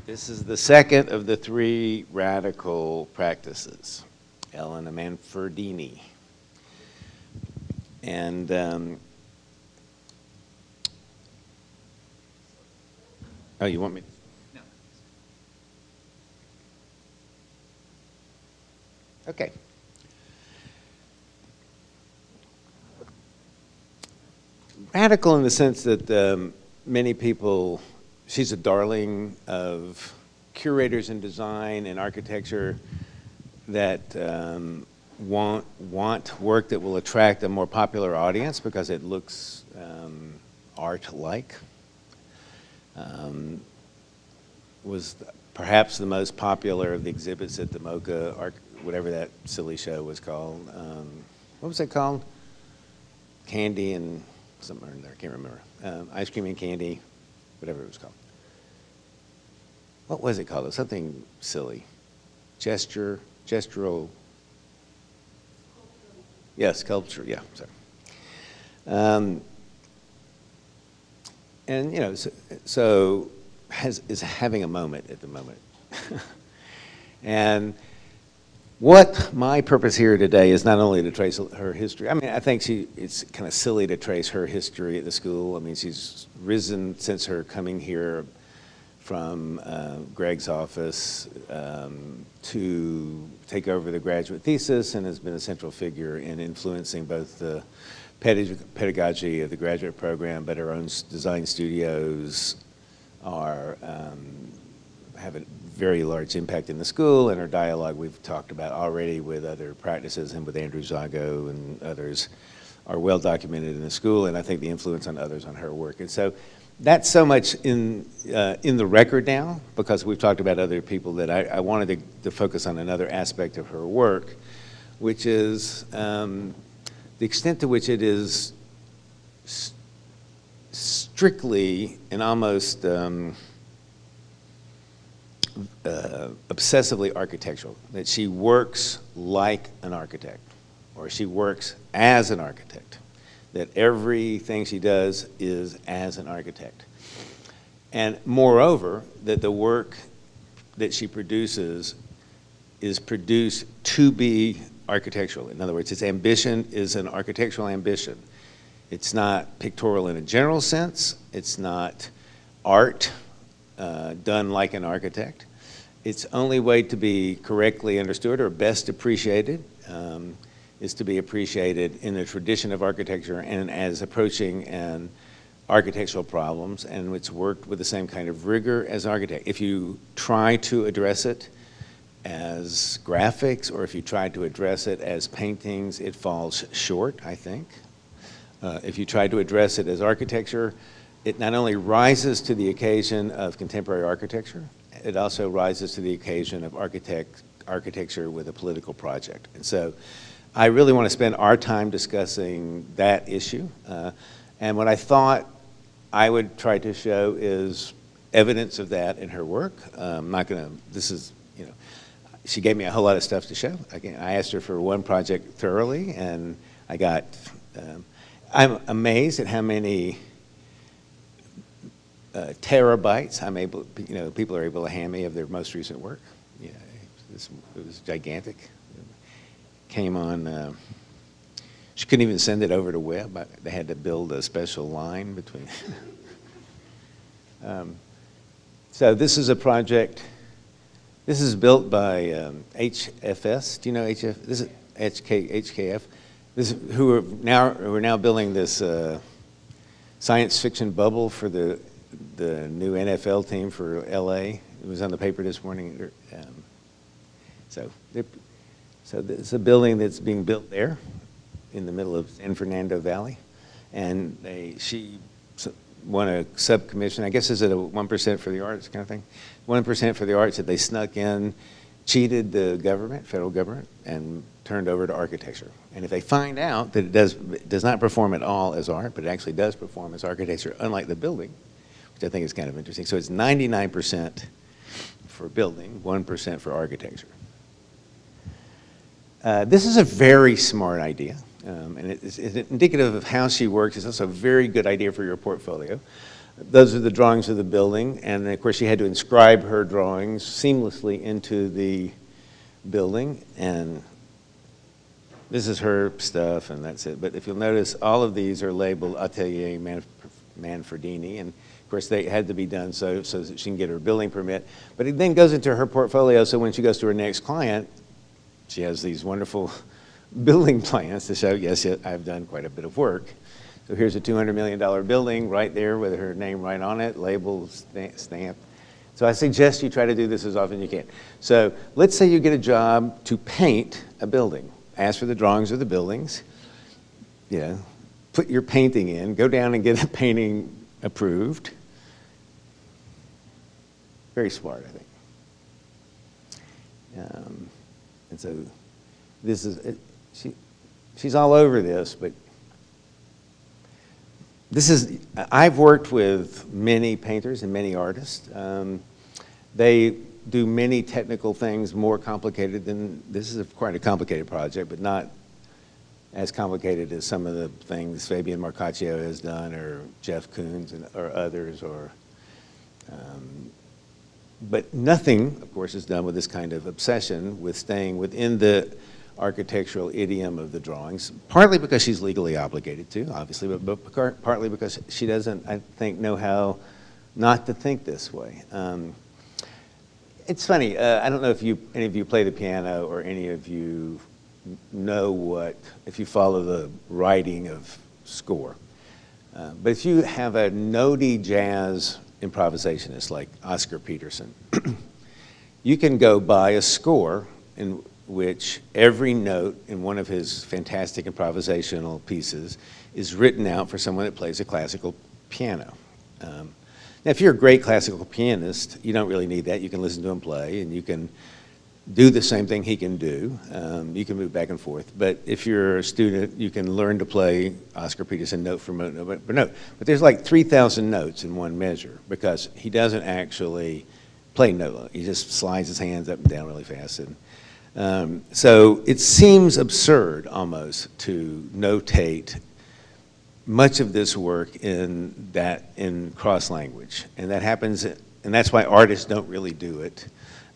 This is the second of the three radical practices, Elena Manferdini. And oh, you want me? No. Okay. Radical in the sense that many people, she's a darling of curators in design and architecture that want work that will attract a more popular audience because it looks art-like. Was perhaps the most popular of the exhibits at the MoCA, whatever that silly show was called. What was it called? Candy and something or other, I can't remember. Ice cream and candy, whatever it was called. What was it called? It was something silly. Gestural. Yes, sculpture, yeah, sorry. And, you know, so is having a moment at the moment. And what my purpose here today is not only to trace her history. I mean, I think it's kind of silly to trace her history at the school. I mean, she's risen since her coming here from Greg's office to take over the graduate thesis and has been a central figure in influencing both the pedagogy of the graduate program, but her own design studios have a very large impact in the school, and her dialogue we've talked about already with other practices and with Andrew Zago and others are well documented in the school, and I think the influence on others on her work. And so that's so much in the record now, because we've talked about other people, that I wanted to focus on another aspect of her work, which is the extent to which it is strictly and almost obsessively architectural, that she works like an architect, or she works as an architect, that everything she does is as an architect. And moreover, that the work that she produces is produced to be architectural. In other words, its ambition is an architectural ambition. It's not pictorial in a general sense. It's not art done like an architect. Its only way to be correctly understood or best appreciated is to be appreciated in the tradition of architecture and as approaching an architectural problems, and it's worked with the same kind of rigor as architect. If you try to address it as graphics, or if you try to address it as paintings, it falls short, I think. If you try to address it as architecture, it not only rises to the occasion of contemporary architecture, it also rises to the occasion of architecture with a political project. And so I really want to spend our time discussing that issue. And what I thought I would try to show is evidence of that in her work. I'm not going to, this is, you know, she gave me a whole lot of stuff to show. Again, I asked her for one project thoroughly, and I got, I'm amazed at how many terabytes I'm able, you know, people are able to hand me of their most recent work. You know, it was gigantic. Came on, she couldn't even send it over to web. They had to build a special line between. So this is a project. This is built by HFS. Do you know HF? This is HKF. This is, who are now building this science fiction bubble for the new NFL team for LA. It was on the paper this morning. So it's a building that's being built there in the middle of San Fernando Valley, and she won a subcommission. I guess is it a 1% for the arts kind of thing? 1% for the arts that they snuck in, cheated the government, federal government, and turned over to architecture. And if they find out that it does not perform at all as art, but it actually does perform as architecture, unlike the building, which I think is kind of interesting. So it's 99% for building, 1% for architecture. This is a very smart idea, and it's indicative of how she works. It's also a very good idea for your portfolio. those are the drawings of the building, and of course she had to inscribe her drawings seamlessly into the building, and this is her stuff, and that's it. But if you'll notice, all of these are labeled Atelier Manferdini, and of course they had to be done so that she can get her building permit. But it then goes into her portfolio, so when she goes to her next client, she has these wonderful building plans to show, yes, I've done quite a bit of work. So here's a $200 million building right there with her name right on it, labeled, stamped. So I suggest you try to do this as often as you can. So let's say you get a job to paint a building. Ask for the drawings of the buildings, put your painting in, go down and get a painting approved. Very smart, I think. And so this is, she's all over this, but I've worked with many painters and many artists. They do many technical things more complicated than, this is quite a complicated project, but not as complicated as some of the things Fabian Marcaccio has done, or Jeff Koons or others, but nothing, of course, is done with this kind of obsession with staying within the architectural idiom of the drawings, partly because she's legally obligated to, obviously, but partly because she doesn't, I think, know how not to think this way. It's funny, I don't know if any of you play the piano, or any of you know if you follow the writing of score. But if you have a notey jazz improvisationist like Oscar Peterson, you can go buy a score in which every note in one of his fantastic improvisational pieces is written out for someone that plays a classical piano. Now, if you're a great classical pianist, you don't really need that. You can listen to him play, and you can do the same thing he can do. You can move back and forth. But if you're a student, you can learn to play Oscar Peterson note for note. But there's like 3,000 notes in one measure, because he doesn't actually play note. He just slides his hands up and down really fast. And so it seems absurd almost to notate much of this work in cross language, and that happens, and that's why artists don't really do it.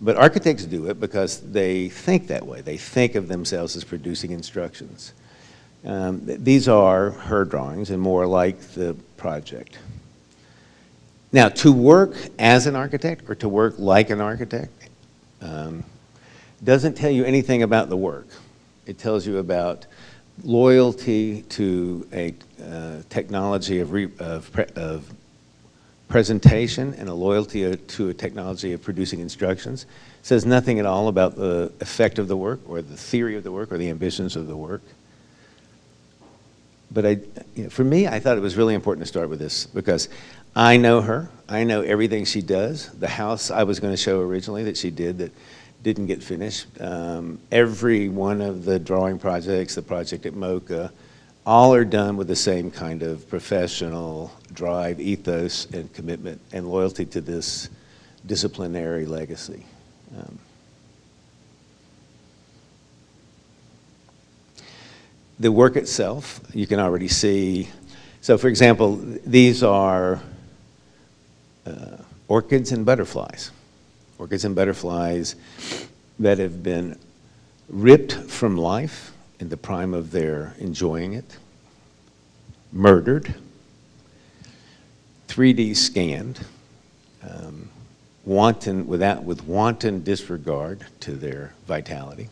But architects do it because they think that way. They think of themselves as producing instructions. These are her drawings, and more like the project. Now, to work as an architect, or to work like an architect, doesn't tell you anything about the work. It tells you about loyalty to a technology of presentation, and a loyalty to a technology of producing instructions. It says nothing at all about the effect of the work, or the theory of the work, or the ambitions of the work. But for me, I thought it was really important to start with this, because I know her. I know everything she does. The house I was going to show originally that she did that didn't get finished. Every one of the drawing projects, the project at MoCA, all are done with the same kind of professional drive, ethos, and commitment, and loyalty to this disciplinary legacy. The work itself, you can already see. So for example, these are orchids and butterflies. Orchids and butterflies that have been ripped from life in the prime of their enjoying it, murdered, 3D scanned, with wanton disregard to their vitality,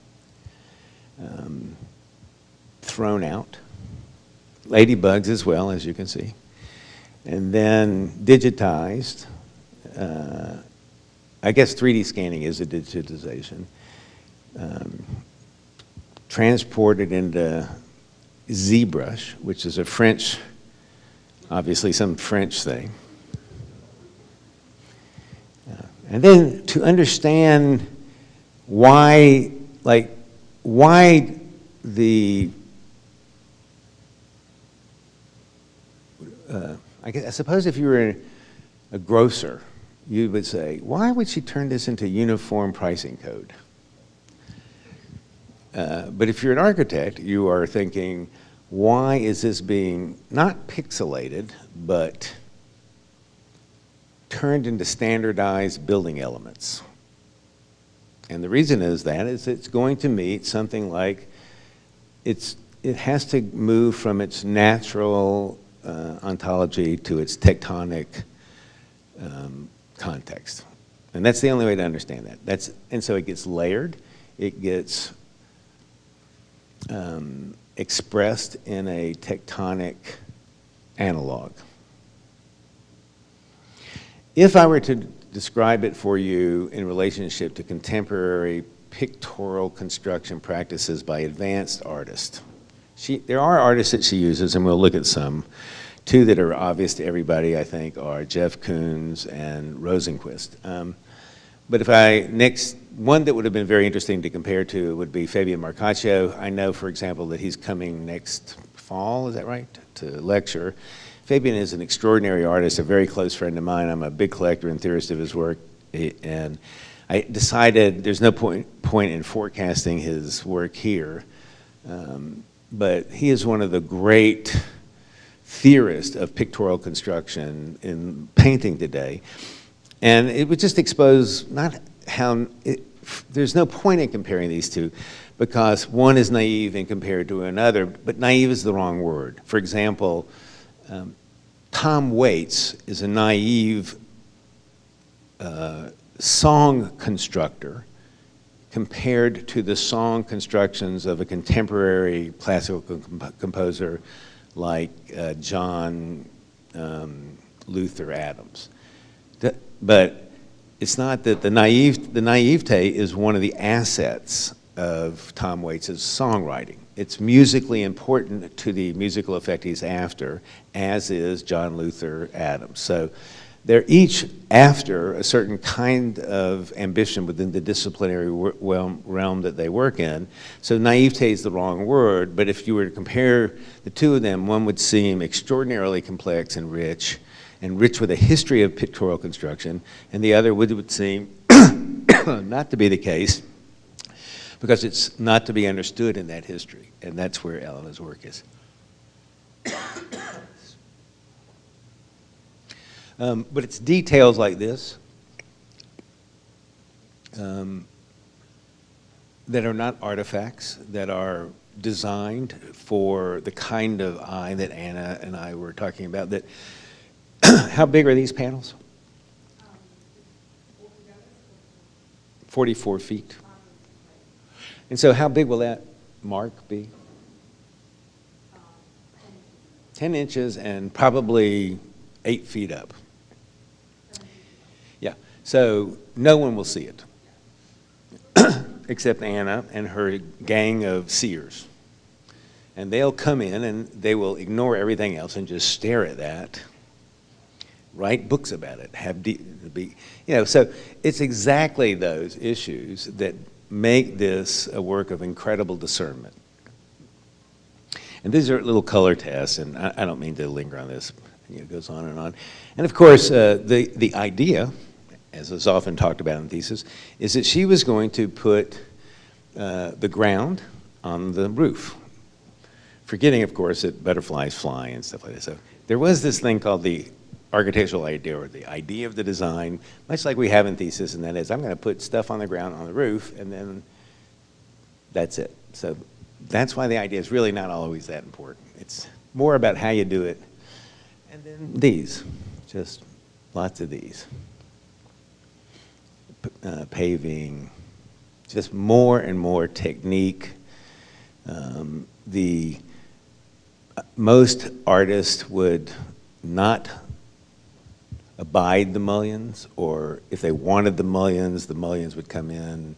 thrown out, ladybugs as well, as you can see, and then digitized. I guess 3D scanning is a digitization. Transported into ZBrush, which is a French, obviously some French thing. And then to understand why the, I suppose if you were a grocer, you would say, why would she turn this into uniform pricing code? But if you're an architect, you are thinking, why is this being not pixelated, but turned into standardized building elements. And the reason is it's going to meet something like, it has to move from its natural ontology to its tectonic context. And that's the only way to understand that. And so it gets layered, it gets expressed in a tectonic analog. If I were to describe it for you in relationship to contemporary pictorial construction practices by advanced artists, there are artists that she uses, and we'll look at some. Two that are obvious to everybody, I think, are Jeff Koons and Rosenquist. But one that would have been very interesting to compare to would be Fabian Marcaccio. I know, for example, that he's coming next fall, is that right, to lecture. Fabian is an extraordinary artist, a very close friend of mine. I'm a big collector and theorist of his work, and I decided there's no point in forecasting his work here, but he is one of the great theorists of pictorial construction in painting today. And it would just expose there's no point in comparing these two, because one is naive and compared to another, but naive is the wrong word. For example, Tom Waits is a naive song constructor compared to the song constructions of a contemporary classical composer like John Luther Adams. But it's not that the naivete is one of the assets of Tom Waits' songwriting. It's musically important to the musical effect he's after, as is John Luther Adams. So they're each after a certain kind of ambition within the disciplinary realm that they work in. So naivete is the wrong word, but if you were to compare the two of them, one would seem extraordinarily complex and rich with a history of pictorial construction, and the other would seem not to be the case, because it's not to be understood in that history, and that's where Elena's work is. But it's details like this that are not artifacts, that are designed for the kind of eye that Anna and I were talking about. That how big are these panels? 44 feet. And so how big will that mark be? 10 inches and probably 8 feet up. Yeah, so no one will see it except Anna and her gang of seers. And they'll come in and they will ignore everything else and just stare at that, write books about it, so it's exactly those issues that make this a work of incredible discernment. And these are little color tests, and I don't mean to linger on this. It goes on and on. And of course, the idea, as is often talked about in thesis, is that she was going to put the ground on the roof, forgetting, of course, that butterflies fly and stuff like that. So there was this thing called the architectural idea, or the idea of the design, much like we have in thesis, and that is, I'm going to put stuff on the ground on the roof, and then that's it. So that's why the idea is really not always that important. It's more about how you do it. And then these, just lots of these. Paving, just more and more technique. Most artists would not abide the mullions, or if they wanted the mullions would come in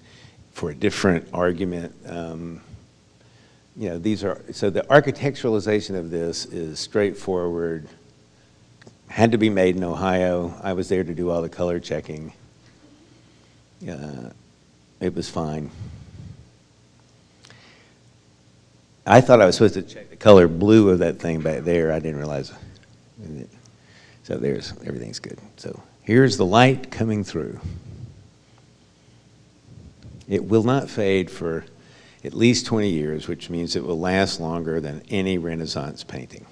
for a different argument. So the architecturalization of this is straightforward. Had to be made in Ohio. I was there to do all the color checking. It was fine. I thought I was supposed to check the color blue of that thing back there. I didn't realize. So everything's good. So here's the light coming through. It will not fade for at least 20 years, which means it will last longer than any Renaissance painting.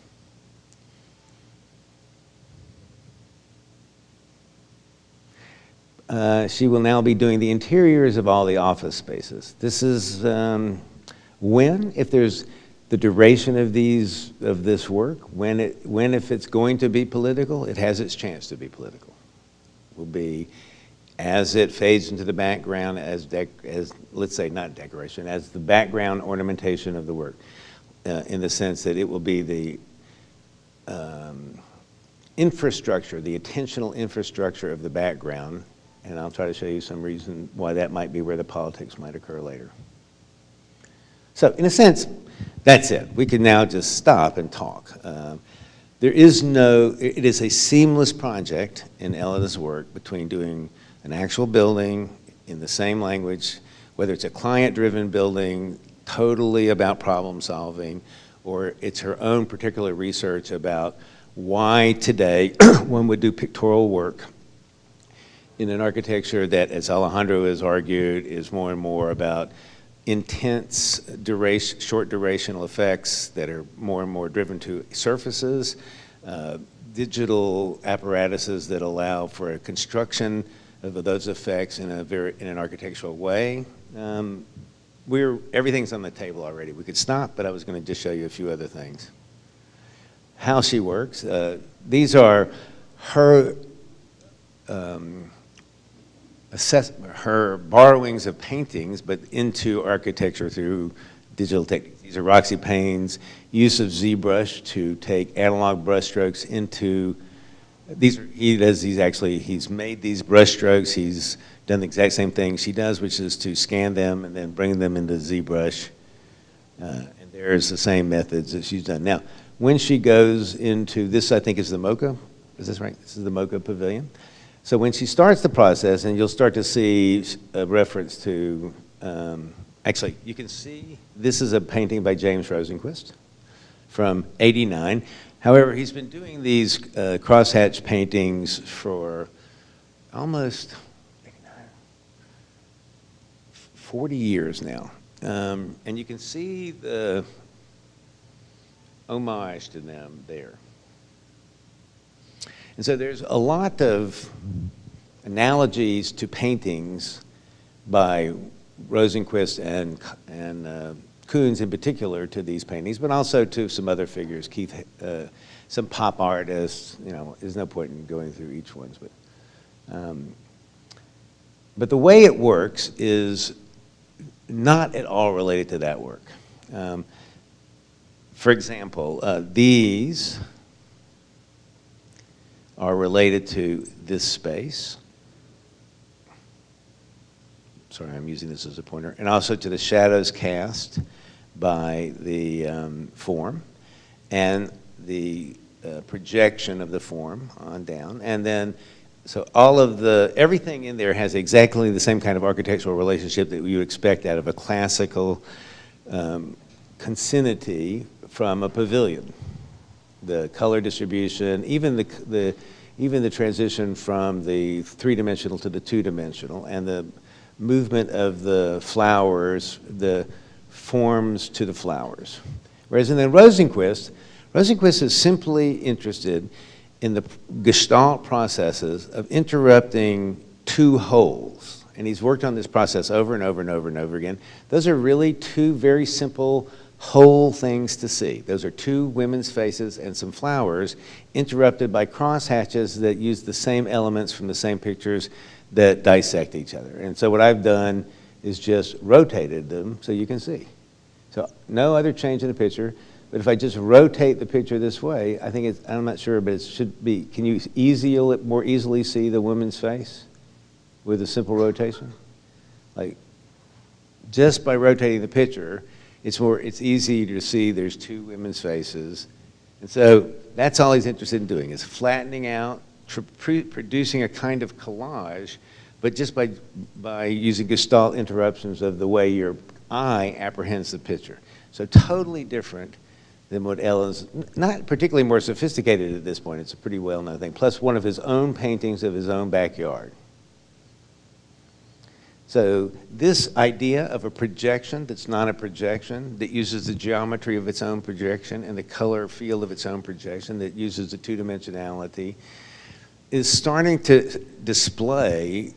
she will now be doing the interiors of all the office spaces. This is if there's the duration of this work, if it's going to be political, it has its chance to be political. Will be as it fades into the background, as let's say not decoration, as the background ornamentation of the work, in the sense that it will be the infrastructure, the attentional infrastructure of the background, and I'll try to show you some reason why that might be where the politics might occur later. So in a sense, that's it. We can now just stop and talk. It is a seamless project in Elena's work between doing an actual building in the same language, whether it's a client-driven building, totally about problem solving, or it's her own particular research about why today one would do pictorial work in an architecture that, as Alejandro has argued, is more and more about intense short durational effects that are more and more driven to surfaces, digital apparatuses that allow for a construction of those effects in an architectural way. Everything's on the table already. We could stop, but I was going to just show you a few other things. How she works. These are her her borrowings of paintings, but into architecture through digital techniques. These are Roxy Payne's use of ZBrush to take analog brushstrokes into he's made these brushstrokes. He's done the exact same thing she does, which is to scan them and then bring them into ZBrush. And there's the same methods that she's done. Now, when she goes into this, I think is the Mocha. Is this right? This is the Mocha Pavilion. So when she starts the process, and you'll start to see a reference to, actually, you can see this is a painting by James Rosenquist from '89. However, he's been doing these crosshatch paintings for almost 40 years now. And you can see the homage to them there. And so there's a lot of analogies to paintings by Rosenquist and Koons in particular to these paintings, but also to some other figures, some pop artists. There's no point in going through each one. But the way it works is not at all related to that work. For example, these are related to this space. Sorry, I'm using this as a pointer. And also to the shadows cast by the form and the projection of the form on down. And then, so everything in there has exactly the same kind of architectural relationship that you would expect out of a classical consinity from a pavilion. The color distribution, even the transition from the three-dimensional to the two-dimensional, and the movement of the flowers, the forms to the flowers. Whereas in the Rosenquist is simply interested in the Gestalt processes of interrupting two wholes. And he's worked on this process over and over and over and over again. Those are really two very simple whole things to see. Those are two women's faces and some flowers interrupted by crosshatches that use the same elements from the same pictures that dissect each other. And so what I've done is just rotated them so you can see. So no other change in the picture, but if I just rotate the picture this way, I think I'm not sure, but it should be, can you more easily see the woman's face with a simple rotation? Like, just by rotating the picture, it's easy to see there's two women's faces. And so that's all he's interested in doing, is flattening out, producing a kind of collage, but just by using Gestalt interruptions of the way your eye apprehends the picture. So totally different than what Ellen's, not particularly more sophisticated at this point, it's a pretty well-known thing, plus one of his own paintings of his own backyard. So this idea of a projection that's not a projection, that uses the geometry of its own projection and the color field of its own projection, that uses the two-dimensionality, is starting to display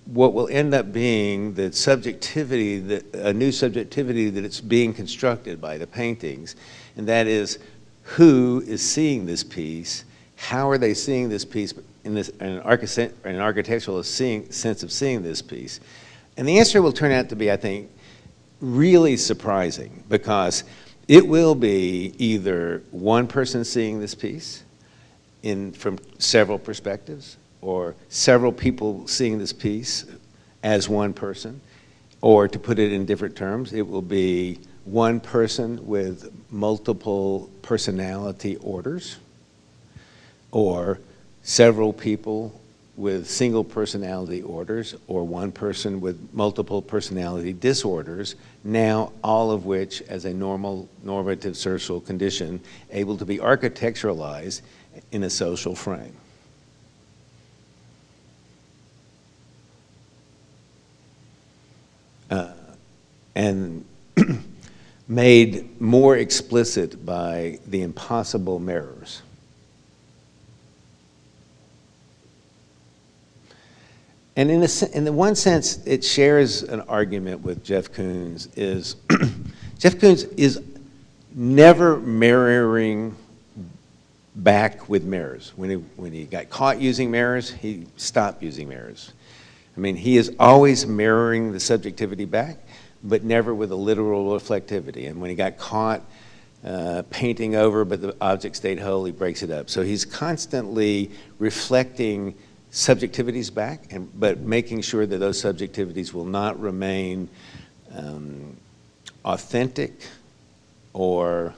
what will end up being the subjectivity, a new subjectivity that it's being constructed by the paintings, and that is who is seeing this piece, how are they seeing this piece in an architectural sense of seeing this piece. And the answer will turn out to be, I think, really surprising, because it will be either one person seeing this piece from several perspectives, or several people seeing this piece as one person, or to put it in different terms, it will be one person with multiple personality orders, or several people with single personality orders, or one person with multiple personality disorders, now all of which as a normative social condition, able to be architecturalized in a social frame. And made more explicit by the impossible mirrors. And in the one sense, it shares an argument with Jeff Koons. Jeff Koons is never mirroring back with mirrors. When he got caught using mirrors, he stopped using mirrors. I mean, he is always mirroring the subjectivity back, but never with a literal reflectivity. And when he got caught painting over, but the object stayed whole, he breaks it up. So he's constantly reflecting subjectivities back, but making sure that those subjectivities will not remain authentic or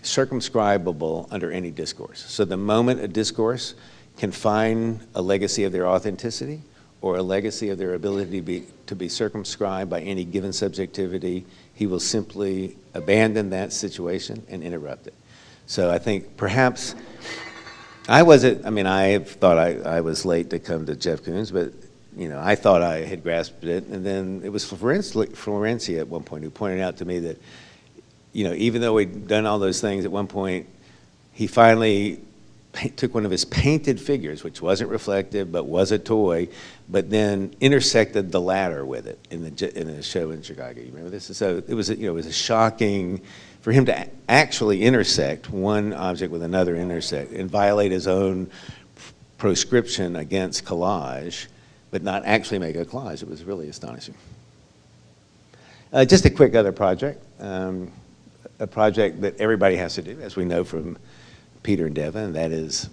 circumscribable under any discourse. So the moment a discourse can find a legacy of their authenticity, or a legacy of their ability to be circumscribed by any given subjectivity, he will simply abandon that situation and interrupt it. So I think perhaps, I thought I was late to come to Jeff Koons, but I thought I had grasped it, and then it was Florencia at one point who pointed out to me that, even though we'd done all those things, at one point, he finally took one of his painted figures, which wasn't reflective but was a toy, but then intersected the latter with it in a show in Chicago. You remember this? So it was a shocking for him to actually intersect one object with another and violate his own proscription against collage, but not actually make a collage. It was really astonishing. Just a quick other project, a project that everybody has to do, as we know from Peter and Devin, and that is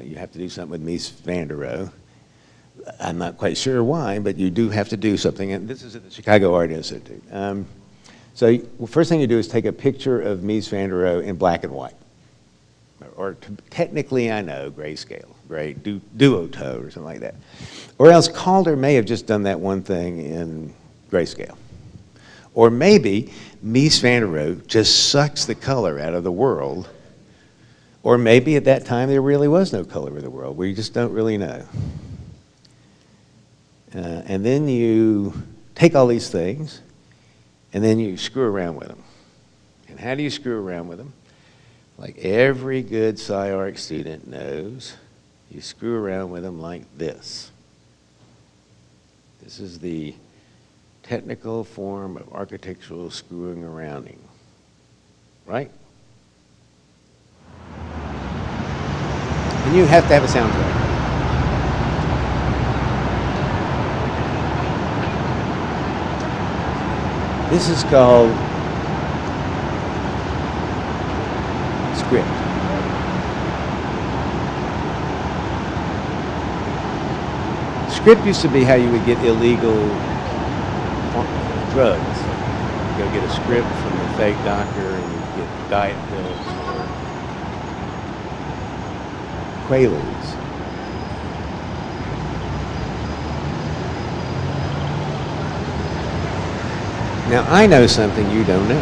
you have to do something with Mies van der Rohe. I'm not quite sure why, but you do have to do something, and this is at the Chicago Art Institute. So first thing you do is take a picture of Mies van der Rohe in black and white, or technically, I know, grayscale, duotone or something like that. Or else Calder may have just done that one thing in grayscale. Or maybe Mies van der Rohe just sucks the color out of the world. Or maybe at that time there really was no color in the world. We just don't really know. And then you take all these things, and then you screw around with them. And how do you screw around with them? Like every good SCI-Arc student knows, you screw around with them like this. This is the technical form of architectural screwing arounding, right? And you have to have a soundtrack. This is called script. Script used to be how you would get illegal drugs. You go get a script from a fake doctor and you get diet pills or Quaaludes. Now, I know something you don't know.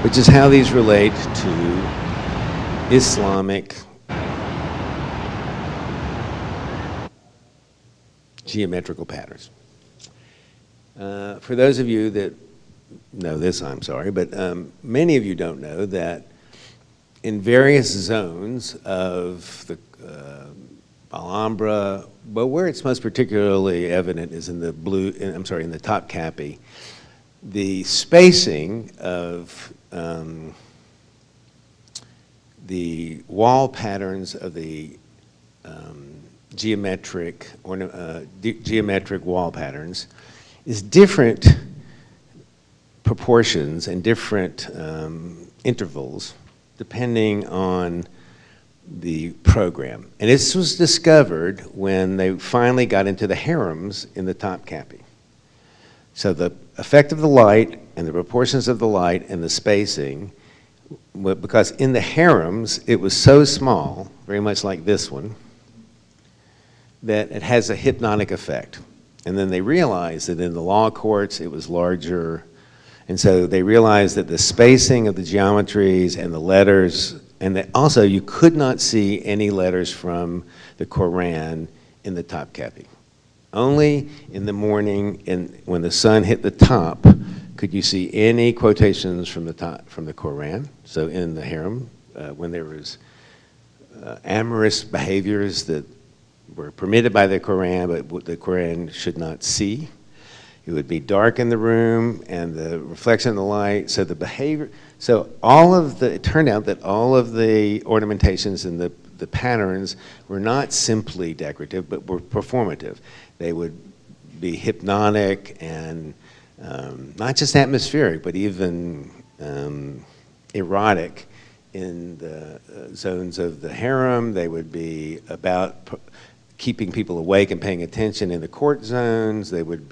Which is how these relate to Islamic geometrical patterns. For those of you that know this, I'm sorry, but many of you don't know that in various zones of the Alhambra, but where it's most particularly evident is in the in the Topkapi. The spacing of the wall patterns of the geometric wall patterns is different proportions and different intervals depending on the program. And this was discovered when they finally got into the harems in the Topkapi. So the effect of the light and the proportions of the light and the spacing, because in the harems it was so small, very much like this one, that it has a hypnotic effect. And then they realized that in the law courts it was larger, and so they realized that the spacing of the geometries and the letters, and that also you could not see any letters from the Quran in the Topkapi. Only in the morning, when the sun hit the top, could you see any quotations from the Quran. So in the harem, when there was amorous behaviors that were permitted by the Quran, but what the Quran should not see, it would be dark in the room and the reflection of the light. So the behavior, it turned out that all of the ornamentations and the patterns were not simply decorative, but were performative. They would be hypnotic and not just atmospheric, but even erotic in the zones of the harem. They would be about keeping people awake and paying attention in the court zones. They would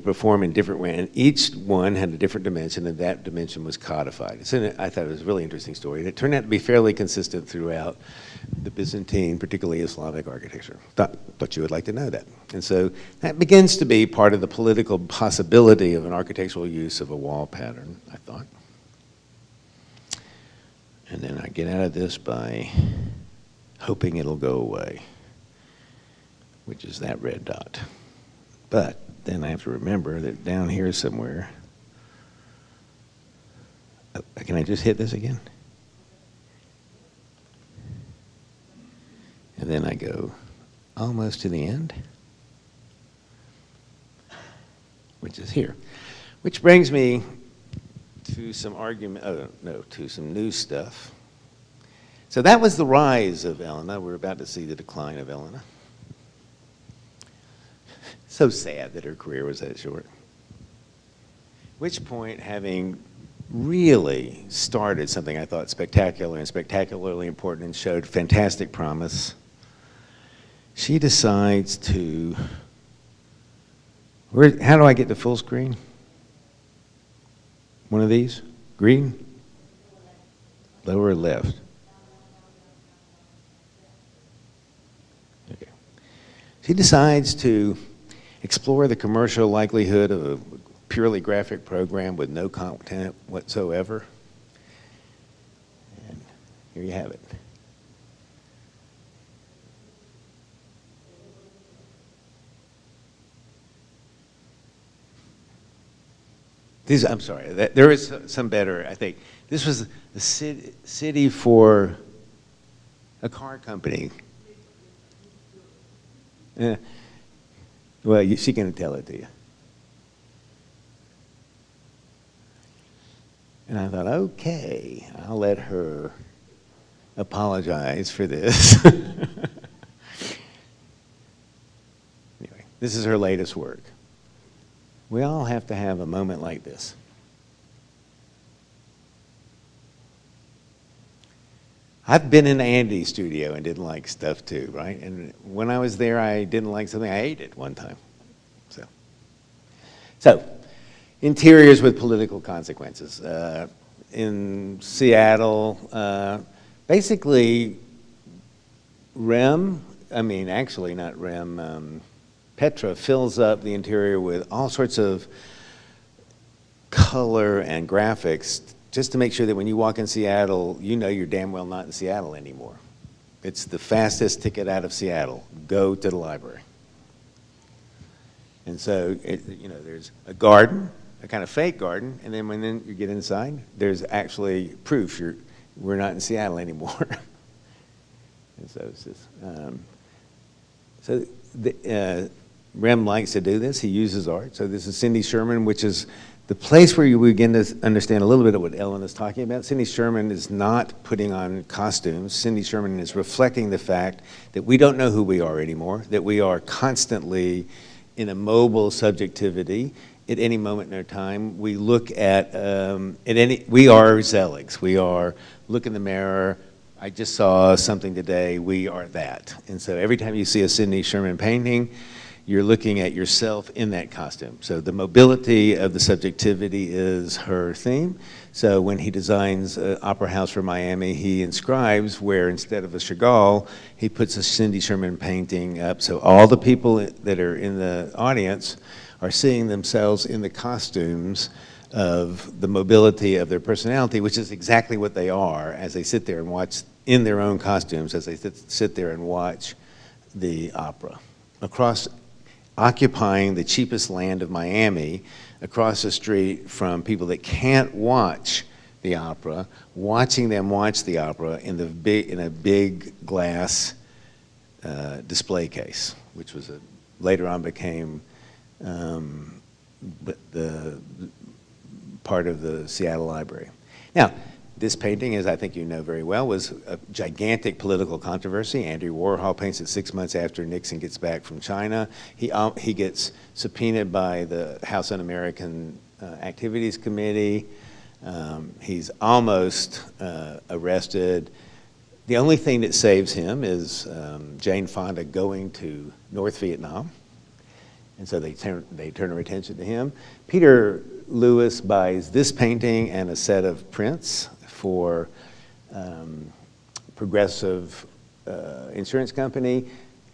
perform in different ways, and each one had a different dimension, and that dimension was codified. I thought it was a really interesting story, and it turned out to be fairly consistent throughout the Byzantine, particularly Islamic architecture. Thought you would like to know that. And so that begins to be part of the political possibility of an architectural use of a wall pattern, I thought. And then I get out of this by hoping it'll go away, which is that red dot. But then I have to remember that down here somewhere, can I just hit this again? And then I go almost to the end, which is here. Which brings me to some to some new stuff. So that was the rise of Elena. We're about to see the decline of Elena. So sad that her career was that short. At which point, having really started something I thought spectacular and spectacularly important and showed fantastic promise, she decides to, how do I get to full screen? One of these? Green? Lower left. Okay. She decides to explore the commercial likelihood of a purely graphic program with no content whatsoever. And here you have it. I'm sorry, there is some better, I think. This was the city for a car company. Well, she's going to tell it to you. And I thought, okay, I'll let her apologize for this. Anyway, this is her latest work. We all have to have a moment like this. I've been in Andy's studio and didn't like stuff too, right? And when I was there, I didn't like something, I ate it one time. So, interiors with political consequences. In Seattle, basically, Petra fills up the interior with all sorts of color and graphics just to make sure that when you walk in Seattle, you know you're damn well not in Seattle anymore. It's the fastest ticket out of Seattle. Go to the library. And so, there's a garden, a kind of fake garden, and then when you get inside, there's actually proof we're not in Seattle anymore. And so it's just, Rem likes to do this. He uses art. So this is Cindy Sherman, which is the place where you begin to understand a little bit of what Ellen is talking about. Cindy Sherman is not putting on costumes. Cindy Sherman is reflecting the fact that we don't know who we are anymore, that we are constantly in a mobile subjectivity. At any moment in our time, we look at we are Zeligs. We are, look in the mirror, I just saw something today, we are that. And so every time you see a Cindy Sherman painting, you're looking at yourself in that costume. So the mobility of the subjectivity is her theme. So when he designs an opera house for Miami, he inscribes where instead of a Chagall, he puts a Cindy Sherman painting up. So all the people that are in the audience are seeing themselves in the costumes of the mobility of their personality, which is exactly what they are as they sit there and watch in their own costumes, as they sit there and watch the opera. Occupying the cheapest land of Miami, across the street from people that can't watch the opera, watching them watch the opera in a big glass display case, which was later on became the part of the Seattle Library. Now, this painting, as I think you know very well, was a gigantic political controversy. Andy Warhol paints it 6 months after Nixon gets back from China. He gets subpoenaed by the House Un-American Activities Committee. He's almost arrested. The only thing that saves him is Jane Fonda going to North Vietnam. And so they turn their attention to him. Peter Lewis buys this painting and a set of prints for Progressive Insurance Company.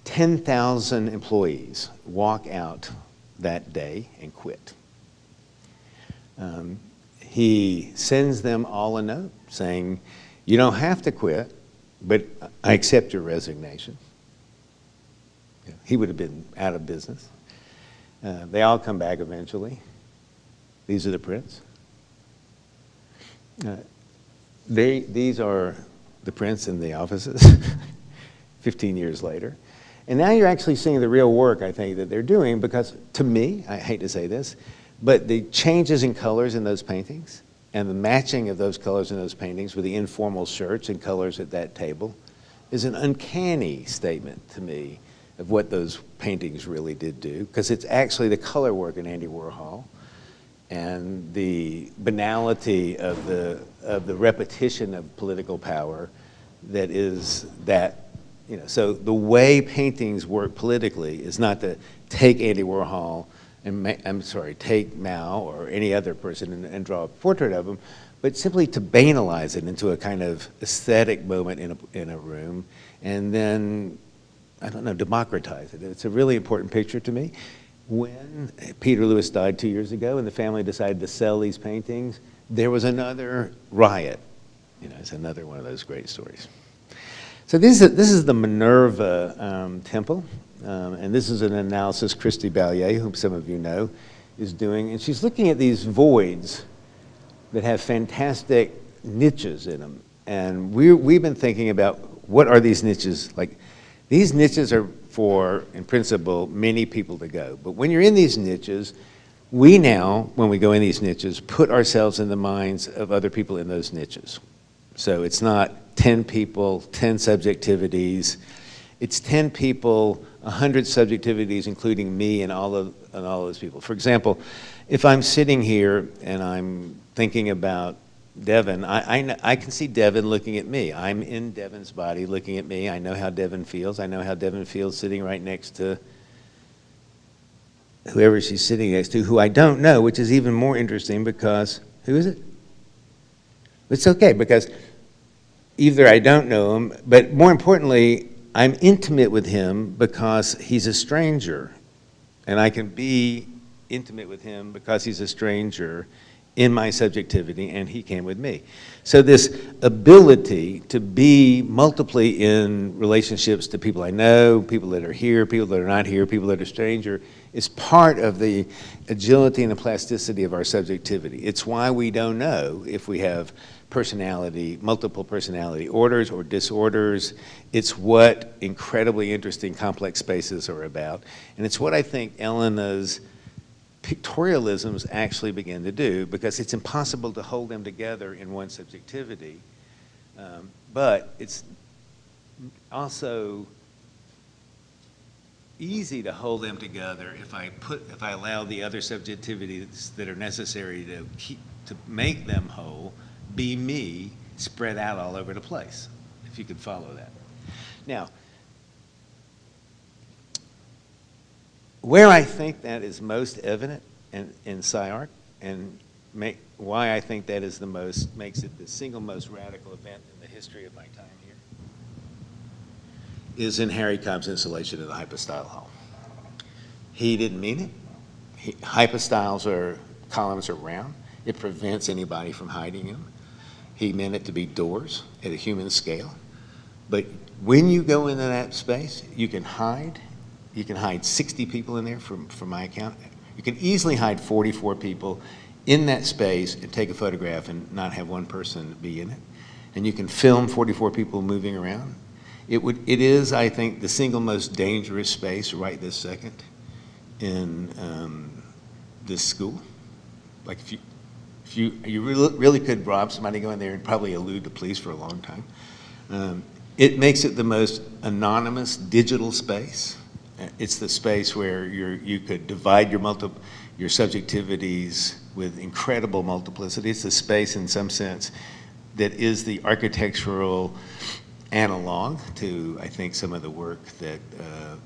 10,000 employees walk out that day and quit. He sends them all a note saying, you don't have to quit, but I accept your resignation. He would have been out of business. They all come back eventually. These are the prints. These are the prints in the offices 15 years later. And now you're actually seeing the real work, I think, that they're doing, because to me, I hate to say this, but the changes in colors in those paintings and the matching of those colors in those paintings with the informal shirts and colors at that table is an uncanny statement to me of what those paintings really did do, because it's actually the color work in Andy Warhol and the banality of the repetition of political power that is that, you know, so the way paintings work politically is not to take Andy Warhol and take Mao or any other person and draw a portrait of him, but simply to banalize it into a kind of aesthetic moment in a room, and then, I don't know, democratize it. It's a really important picture to me. When Peter Lewis died 2 years ago and the family decided to sell these paintings, there was another riot. You know, it's another one of those great stories. So this is the Minerva Temple, and this is an analysis Christy Ballier, whom some of you know, is doing. And she's looking at these voids that have fantastic niches in them. And we've been thinking about, what are these niches like? These niches are for, in principle, many people to go. But when you're in these niches, we now, when we go in these niches, put ourselves in the minds of other people in those niches. So it's not 10 people, 10 subjectivities. It's 10 people, 100 subjectivities, including me and all of those people. For example, if I'm sitting here and I'm thinking about Devin, I can see Devin looking at me. I'm in Devin's body looking at me. I know how Devin feels. I know how Devin feels sitting right next to whoever she's sitting next to, who I don't know, which is even more interesting because, who is it? It's okay, because either I don't know him, but more importantly, I'm intimate with him because he's a stranger. And I can be intimate with him because he's a stranger in my subjectivity, and he came with me. So this ability to be multiply in relationships to people I know, people that are here, people that are not here, people that are stranger, It's part of the agility and the plasticity of our subjectivity. It's why we don't know if we have multiple personality orders or disorders. It's what incredibly interesting complex spaces are about. And it's what I think Elena's pictorialisms actually begin to do, because it's impossible to hold them together in one subjectivity. But it's also easy to hold them together if I allow the other subjectivities that are necessary to make them whole be me spread out all over the place, if you could follow that. Now, where I think that is most evident in SCI-Arc, and why I think that is makes it the single most radical event in the history of my time here, is in Harry Cobb's installation of the hypostyle hall. He didn't mean it. Columns are round. It prevents anybody from hiding them. He meant it to be doors at a human scale. But when you go into that space, you can hide 60 people in there from my account. You can easily hide 44 people in that space and take a photograph and not have one person be in it. And you can film 44 people moving around. It is, I think, the single most dangerous space right this second in this school. Like if you really could rob somebody, go in there and probably elude the police for a long time. It makes it the most anonymous digital space. It's the space where you could divide your subjectivities with incredible multiplicity. It's the space, in some sense, that is the architectural analog to, I think, some of the work that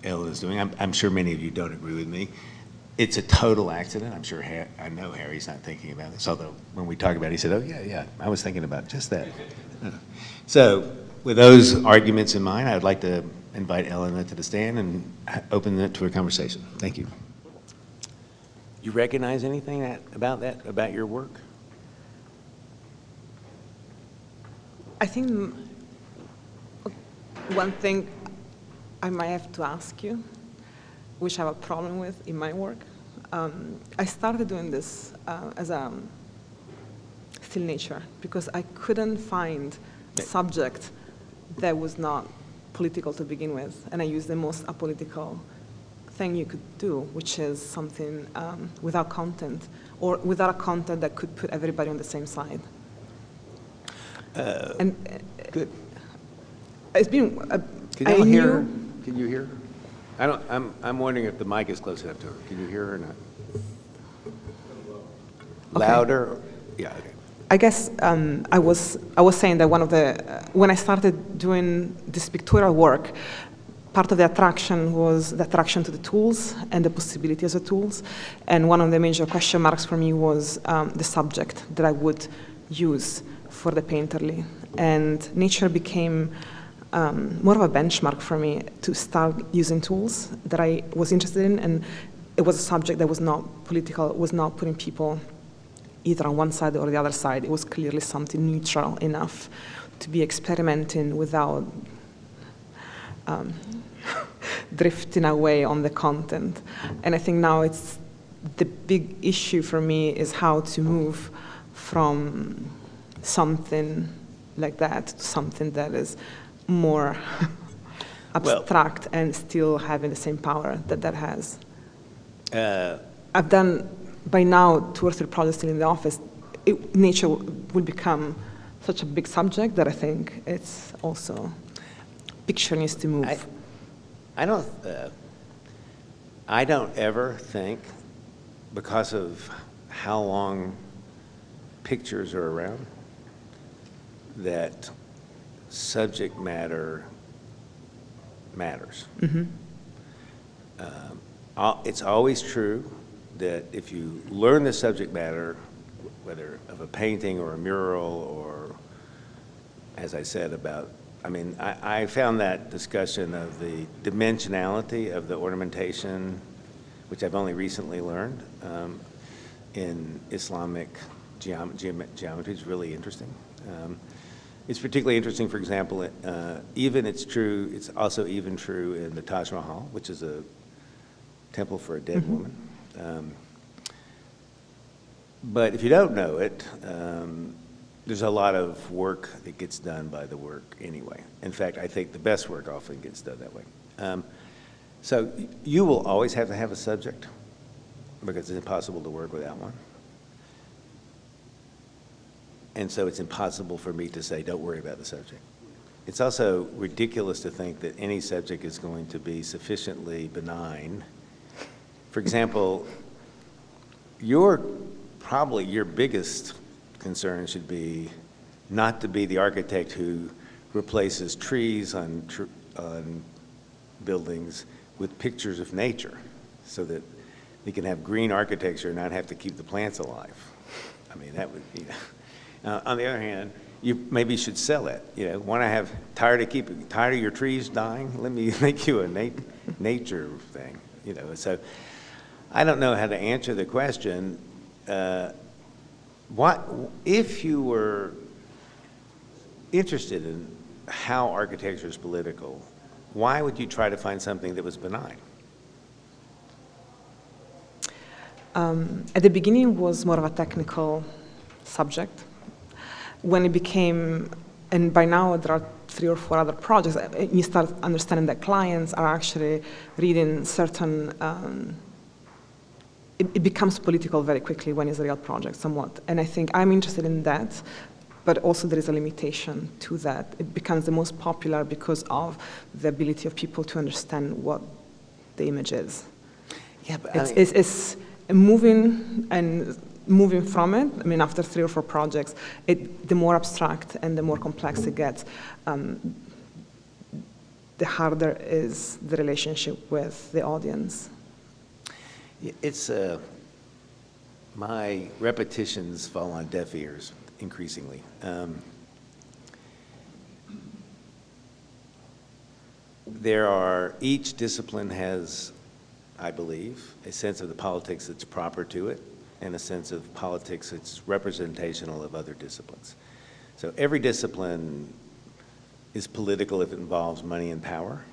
Ellen is doing. I'm sure many of you don't agree with me. It's a total accident. I'm sure I know Harry's not thinking about this, although when we talk about it, he said, oh, yeah, I was thinking about just that. So with those arguments in mind, I'd like to invite Elena to the stand and open it to a conversation. Thank you. You recognize anything about your work? I think one thing I might have to ask you, which I have a problem with in my work. I started doing this as a still nature because I couldn't find a subject that was not political to begin with, and I used the most apolitical thing you could do, which is something without content, or without a content that could put everybody on the same side. Good. It's been. Can you hear? I'm wondering if the mic is close enough to her. Can you hear her or not? Okay. Louder? Yeah. Okay. I guess I was saying that when I started doing this pictorial work, part of the attraction was the attraction to the tools and the possibility as a tools. And one of the major question marks for me was the subject that I would use for the painterly. And nature became more of a benchmark for me to start using tools that I was interested in. And it was a subject that was not political, was not putting people either on one side or the other side. It was clearly something neutral enough to be experimenting without drifting away on the content. And I think now it's the big issue for me is how to move from something like that to something that is more abstract and still having the same power that has. I've done by now 2 or 3 projects still in the office. Nature will become such a big subject that I think it's also picture needs to move. I don't ever think, because of how long pictures are around, that subject matter matters. Mm-hmm. It's always true that if you learn the subject matter, whether of a painting or a mural or, as I said, I found that discussion of the dimensionality of the ornamentation, which I've only recently learned, in Islamic geometry is really interesting. It's particularly interesting, for example, it's also even true in the Taj Mahal, which is temple for a dead woman. But if you don't know it, there's a lot of work that gets done by the work anyway. In fact, I think the best work often gets done that way. So you will always have to have a subject because it's impossible to work without one. And so it's impossible for me to say, don't worry about the subject. It's also ridiculous to think that any subject is going to be sufficiently benign. For example, probably your biggest concern should be not to be the architect who replaces trees on buildings with pictures of nature so that we can have green architecture and not have to keep the plants alive. I mean, that would be... on the other hand, you maybe should sell it. Tired of your trees dying? Let me make you a nature thing. So I don't know how to answer the question. If you were interested in how architecture is political, why would you try to find something that was benign? At the beginning, it was more of a technical subject. When it became, and by now there are 3 or 4 other projects, you start understanding that clients are actually reading certain, it becomes political very quickly when it's a real project somewhat. And I think I'm interested in that, but also there is a limitation to that. It becomes the most popular because of the ability of people to understand what the image is. Yeah, but it's moving from it. I mean, after 3 or 4 projects, the more abstract and the more complex it gets, the harder is the relationship with the audience. It's my repetitions fall on deaf ears increasingly. Each discipline has, I believe, a sense of the politics that's proper to it and a sense of politics that's representational of other disciplines. So every discipline is political if it involves money and power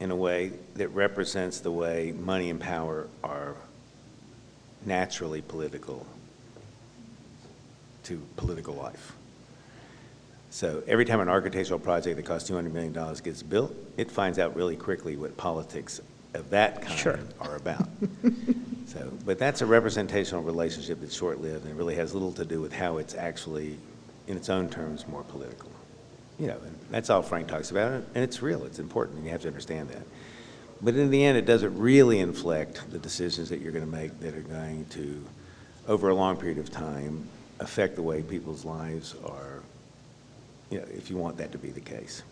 in a way that represents the way money and power are naturally political to political life. So every time an architectural project that costs $200 million gets built, it finds out really quickly what politics of that kind are about. But that's a representational relationship that's short-lived and really has little to do with how it's actually, in its own terms, more political. And that's all Frank talks about, and it's real, it's important, and you have to understand that. But in the end, it doesn't really inflect the decisions that you're going to make that are going to, over a long period of time, affect the way people's lives are, if you want that to be the case.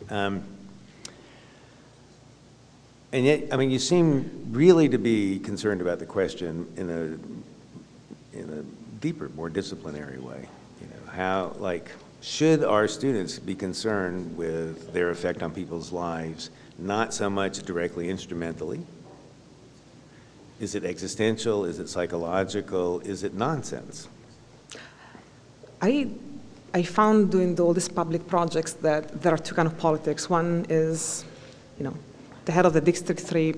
And yet, I mean, you seem really to be concerned about the question in a deeper, more disciplinary way. Should our students be concerned with their effect on people's lives, not so much directly instrumentally? Is it existential? Is it psychological? Is it nonsense? I found doing all these public projects that there are 2 kinds of politics. One is, the head of the District 3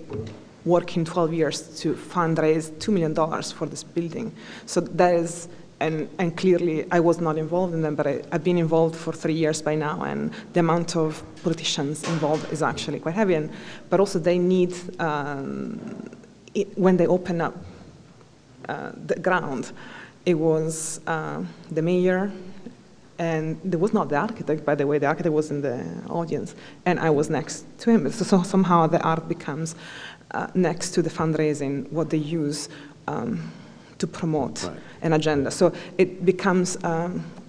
working 12 years to fundraise $2 million for this building. So that is, and clearly I was not involved in them, but I've been involved for 3 years by now, and the amount of politicians involved is actually quite heavy. But also they need, when they open up the ground, it was the mayor, and there was not the architect, by the way. The architect was in the audience, and I was next to him. So somehow the art becomes next to the fundraising, what they use to promote an agenda. So it becomes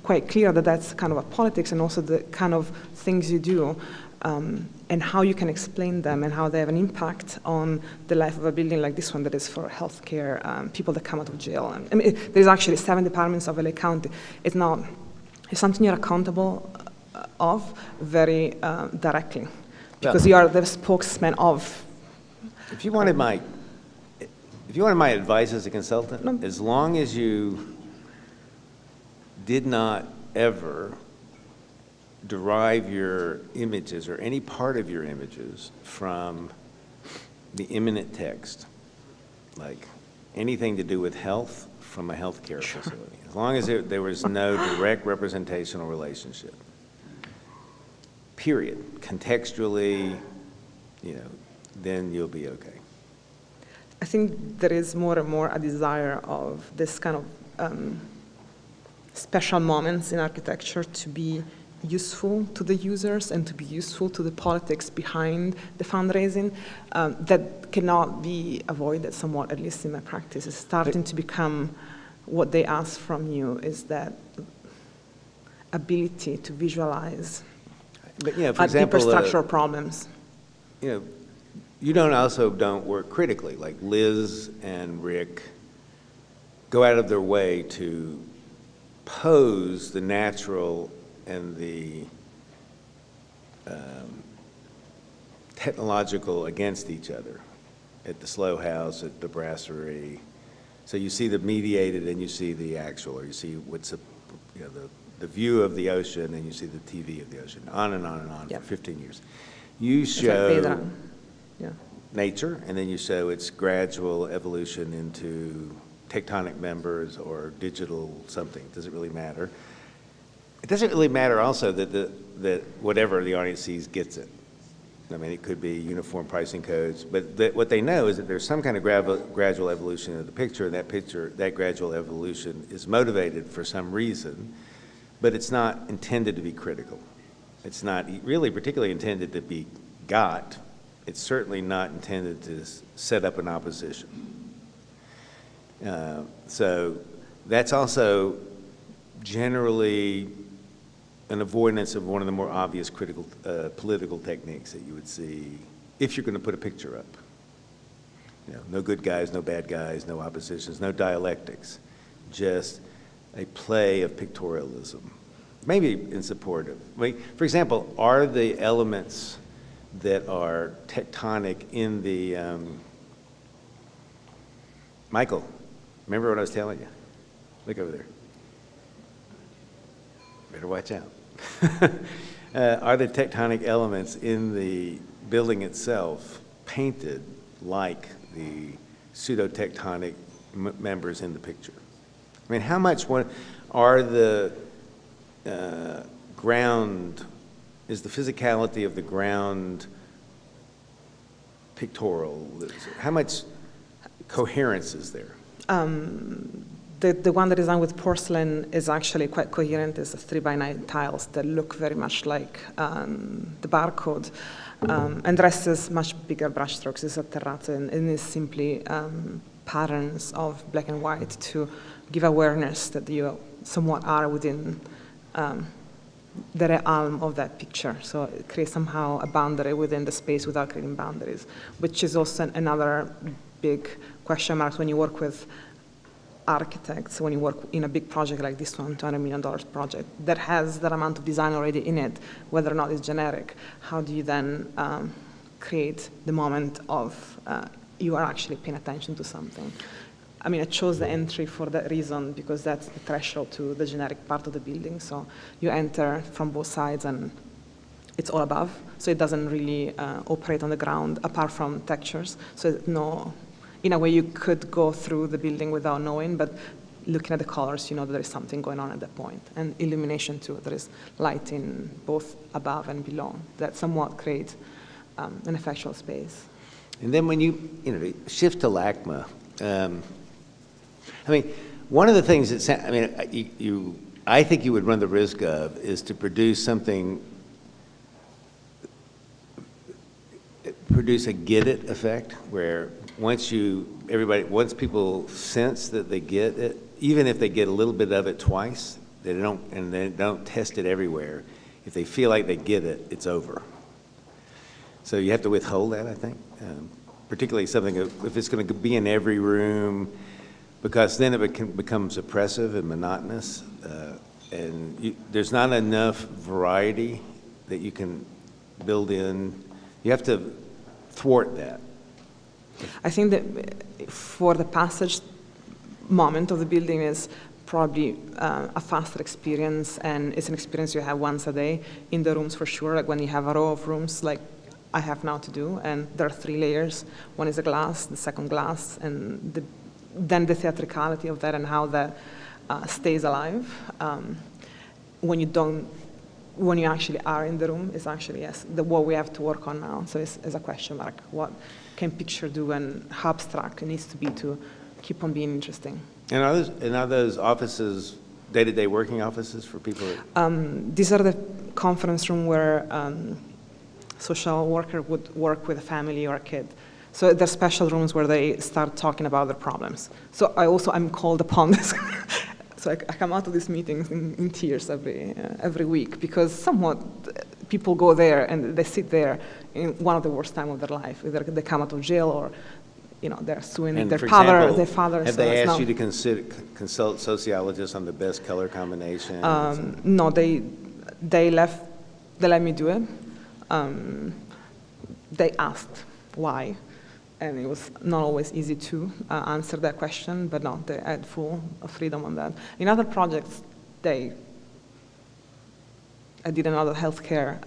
quite clear that that's kind of a politics, and also the kind of things you do, and how you can explain them, and how they have an impact on the life of a building like this one that is for healthcare, people that come out of jail. I mean, there's actually 7 departments of LA County. It's something you're accountable of very directly, because you are the spokesman of. If you wanted my advice as a consultant, as long as you did not ever derive your images or any part of your images from the immanent text, like anything to do with health from a healthcare facility. As long as there was no direct representational relationship, period, contextually, you know, then you'll be okay. I think there is more and more a desire of this kind of special moments in architecture to be useful to the users and to be useful to the politics behind the fundraising. That cannot be avoided somewhat, at least in my practice. It's starting to become what they ask from you is that ability to visualize but, you know, for example, infrastructural problems. You know, you don't work critically. Like Liz and Rick go out of their way to pose the natural and the technological against each other at the Slow House, at the Brasserie. So you see the mediated and you see the actual, or you see what's the view of the ocean and you see the TV of the ocean, on and on and on for 15 years. You show nature, and then you show its gradual evolution into tectonic members or digital something. Does it really matter? It doesn't really matter also that whatever the audience sees gets it. I mean, it could be uniform pricing codes, but what they know is that there's some kind of gradual evolution of the picture, and that gradual evolution is motivated for some reason, but it's not intended to be critical. It's not really particularly intended to be got. It's certainly not intended to set up an opposition. So that's also generally an avoidance of one of the more obvious critical political techniques that you would see if you're going to put a picture up. You know, no good guys, no bad guys, no oppositions, no dialectics, just a play of pictorialism, maybe in support of. I mean, for example, are the elements that are tectonic in the, Michael, remember what I was telling you? Look over there. Better watch out. Are the tectonic elements in the building itself painted like the pseudo-tectonic members in the picture? I mean, how much are the ground, is the physicality of the ground pictorial? How much coherence is there? The one that is done with porcelain is actually quite coherent. It's 3x9 tiles that look very much like the barcode. And the rest is much bigger brushstrokes. It's a terrazzo, and it is simply patterns of black and white to give awareness that you somewhat are within the realm of that picture. So it creates somehow a boundary within the space without creating boundaries, which is also another big question mark when you work with architects, when you work in a big project like this one, $200 million project, that has that amount of design already in it, whether or not it's generic. How do you then create the moment of you are actually paying attention to something? I mean, I chose the entry for that reason, because that's the threshold to the generic part of the building. So you enter from both sides and it's all above. So it doesn't really operate on the ground apart from textures. So no, in a way you could go through the building without knowing, but looking at the colors, you know that there is something going on at that point. And illumination too, there is lighting both above and below that somewhat create an effectual space. And then when you shift to LACMA, I mean, one of the things that, I mean, I think you would run the risk of is to produce something, produce a get it effect, where once people sense that they get it, even if they get a little bit of it twice, they don't test it everywhere. If they feel like they get it, it's over. So you have to withhold that, I think, particularly something if it's going to be in every room, because then it becomes oppressive and monotonous, and there's not enough variety that you can build in. You have to thwart that. I think that for the passage moment of the building is probably a faster experience, and it's an experience you have once a day in the rooms for sure. Like when you have a row of rooms, like I have now to do, and there are 3 layers. One is a glass, the second glass, and then the theatricality of that and how that stays alive. When you actually are in the room, is actually, yes, what we have to work on now. So it's a question mark. What can picture do, and how abstract it needs to be to keep on being interesting. And are those offices day-to-day working offices for people? These are the conference room where social worker would work with a family or a kid. So there's special rooms where they start talking about their problems. So I'm called upon this. So I come out of these meetings in tears every week, because somewhat people go there and they sit there in one of the worst time of their life. Either they come out of jail, or they're suing and their father. Have they asked you to consult sociologists on the best color combination? No, they let me do it. They asked why, and it was not always easy to answer that question, but no, they had full freedom on that. In other projects, I did another healthcare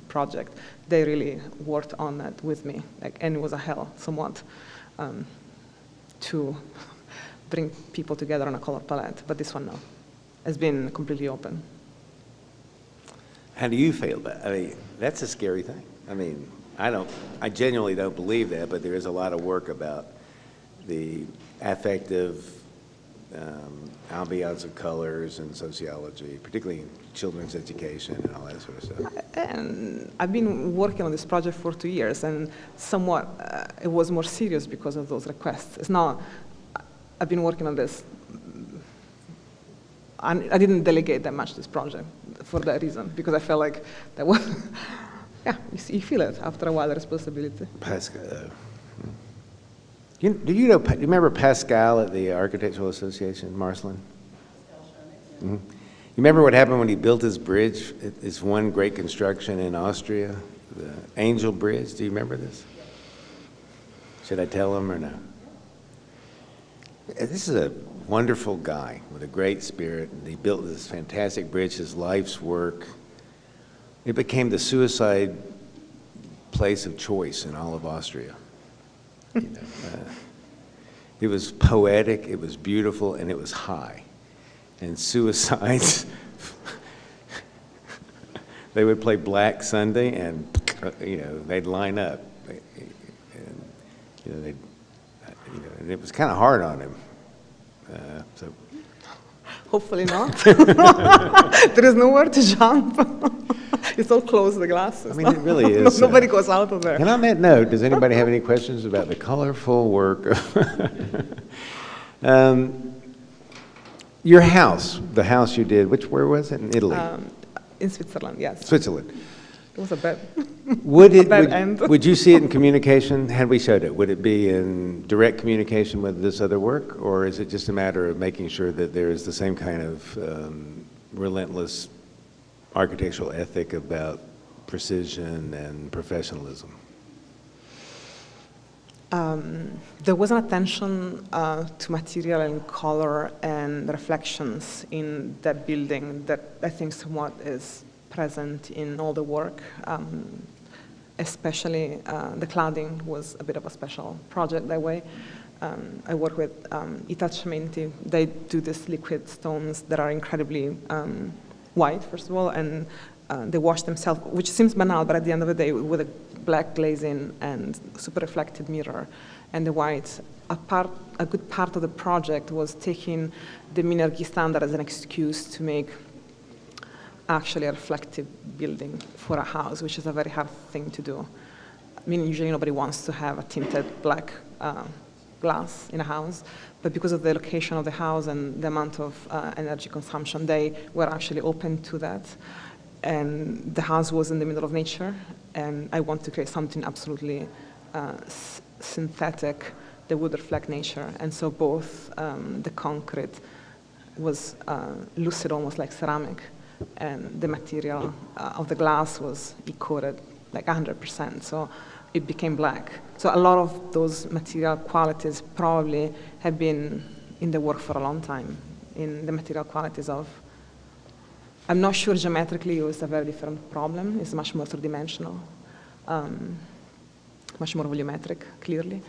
project. They really worked on that with me, and it was a hell somewhat to bring people together on a color palette, but this one, no. It's been completely open. How do you feel about it? I mean, that's a scary thing. I mean, I genuinely don't believe that, but there is a lot of work about the affective ambiance of colors and sociology, particularly in children's education and all that sort of stuff. And I've been working on this project for 2 years, and somewhat it was more serious because of those requests. It's not, I've been working on this, and I didn't delegate that much this project for that reason, because I felt like that was, yeah, you feel it after a while, the responsibility. Pascal. Do you remember Pascal at the Architectural Association, Marcelin? Mm-hmm. You remember what happened when he built his bridge? It's one great construction in Austria, the Angel Bridge. Do you remember this? Should I tell him or no? This is a wonderful guy with a great spirit. And he built this fantastic bridge, his life's work. It became the suicide place of choice in all of Austria. It was poetic, it was beautiful, and it was high. And suicides, they would play Black Sunday, and they'd line up, and and it was kind of hard on him. So. Hopefully not. There is nowhere to jump. It's all closed, the glasses. I mean, it really is. Nobody goes out of there. And on that note, does anybody have any questions about the colorful work your house, the house you did, where was it? In Italy? In Switzerland, yes. Switzerland. It was a bad, end. Would you see it in communication, had we showed it? Would it be in direct communication with this other work, or is it just a matter of making sure that there is the same kind of relentless architectural ethic about precision and professionalism? There was an attention to material and color and reflections in that building that I think somewhat is present in all the work. Especially the cladding was a bit of a special project that way. I work with Itacementi. They do these liquid stones that are incredibly white, first of all, and they wash themselves, which seems banal, but at the end of the day, with a black glazing and super reflected mirror and the white, a good part of the project was taking the Minerva standard as an excuse to make actually a reflective building for a house, which is a very hard thing to do. I mean, usually nobody wants to have a tinted black glass in a house, but because of the location of the house and the amount of energy consumption, they were actually open to that. And the house was in the middle of nature, and I want to create something absolutely synthetic that would reflect nature. And so both the concrete was lucid, almost like ceramic, and the material of the glass was coated like 100%. So it became black. So a lot of those material qualities probably have been in the work for a long time, in the material qualities of, I'm not sure geometrically it was a very different problem. It's much more three-dimensional. much more volumetric, clearly.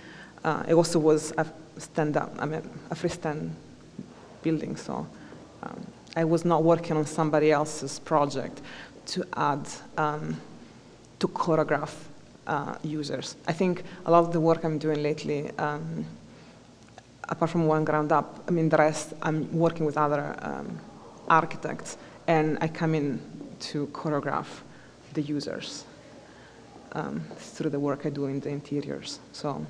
It also was a a freestanding building, so I was not working on somebody else's project to add, to choreograph users. I think a lot of the work I'm doing lately, apart from One Ground Up, I mean, the rest, I'm working with other architects, and I come in to choreograph the users through the work I do in the interiors. So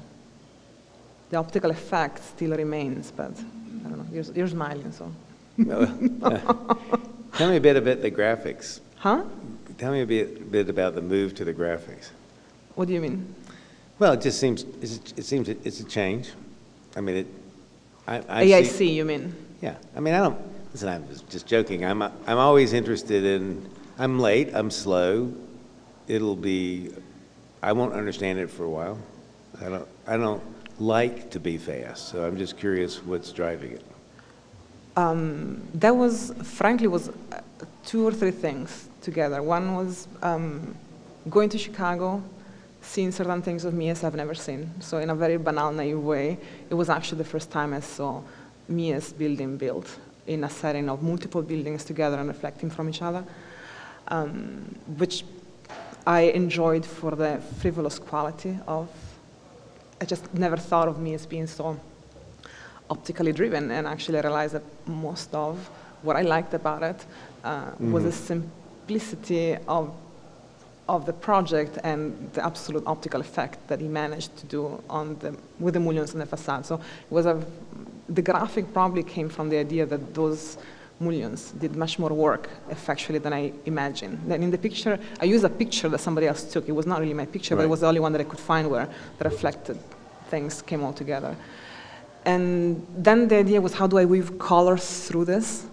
the optical effect still remains, but I don't know, you're smiling, so. Tell me a bit about the graphics. Huh? Tell me a bit about the move to the graphics. What do you mean? Well, it just seems, it's a change. I mean, I see, you mean? Yeah, I mean, listen, I'm just joking. I'm always interested in, I'm late, I'm slow. I won't understand it for a while. I don't like to be fast, so I'm just curious what's driving it. That was, frankly, two or three things together. One was going to Chicago, seeing certain things of Mies I've never seen. So in a very banal, naive way, it was actually the first time I saw Mies building built in a setting of multiple buildings together and reflecting from each other, which I enjoyed for the frivolous quality of. I just never thought of Mies being so optically driven, and actually I realized that most of what I liked about it was the simplicity of the project and the absolute optical effect that he managed to do with the mullions on the facade. So it was the graphic probably came from the idea that those mullions did much more work effectually than I imagined. Then in the picture, I used a picture that somebody else took. It was not really my picture, but it was the only one that I could find where the reflected things came all together. And then the idea was, how do I weave colors through this?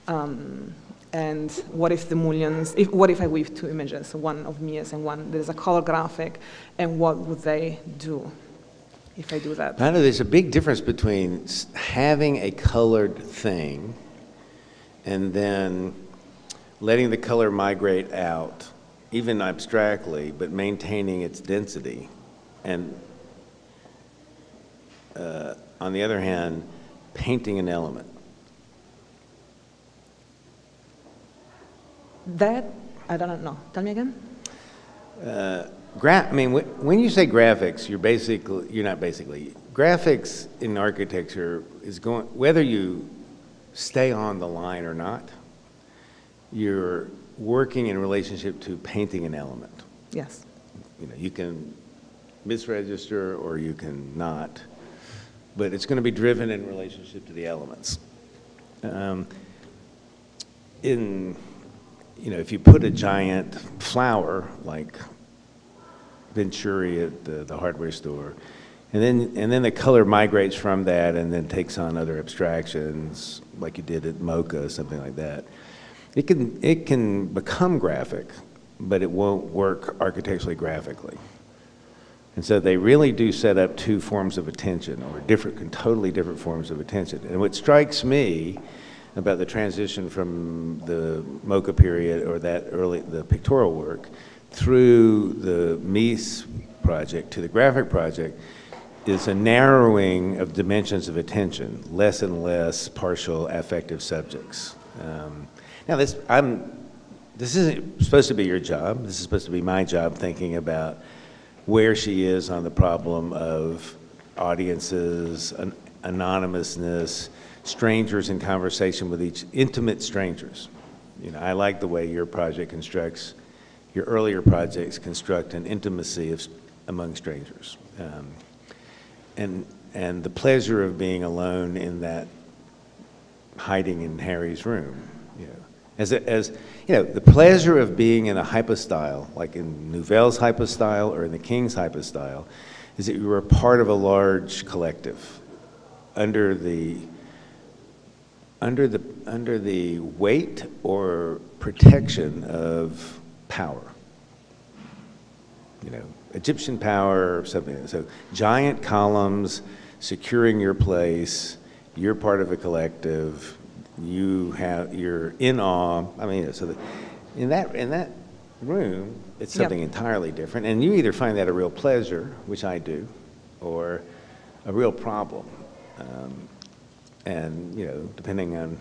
And what if the mullions, what if I weave two images, one of Mies and one that is a color graphic, and what would they do if I do that? I know there's a big difference between having a colored thing and then letting the color migrate out, even abstractly, but maintaining its density. And on the other hand, painting an element. That, I don't know. Tell me again. I mean, when you say graphics, graphics in architecture is going, whether you stay on the line or not, you're working in relationship to painting an element. Yes. You know, you can misregister or you can not, but it's going to be driven in relationship to the elements. You know, if you put a giant flower like Venturi at the hardware store, and then the color migrates from that and then takes on other abstractions, like you did at Mocha, something like that. It can become graphic, but it won't work architecturally graphically. And so they really do set up two forms of attention, or totally different forms of attention. And what strikes me about the transition from the Mocha period or the pictorial work through the Mies project to the graphic project is a narrowing of dimensions of attention, less and less partial affective subjects. Now this isn't supposed to be your job. This is supposed to be my job, thinking about where she is on the problem of audiences, anonymousness, strangers in conversation with intimate strangers. You know, I like the way your project constructs, your earlier projects construct an intimacy among strangers. And the pleasure of being alone in that, hiding in Harry's room, you know. As you know, the pleasure of being in a hypostyle, like in Nouvelle's hypostyle or in the King's hypostyle, is that you are a part of a large collective under the weight or protection of power. You know, Egyptian power or something. So giant columns securing your place, you're part of a collective, you're in awe. I mean, so in that room, it's something entirely different. And you either find that a real pleasure, which I do, or a real problem. And, you know, depending on,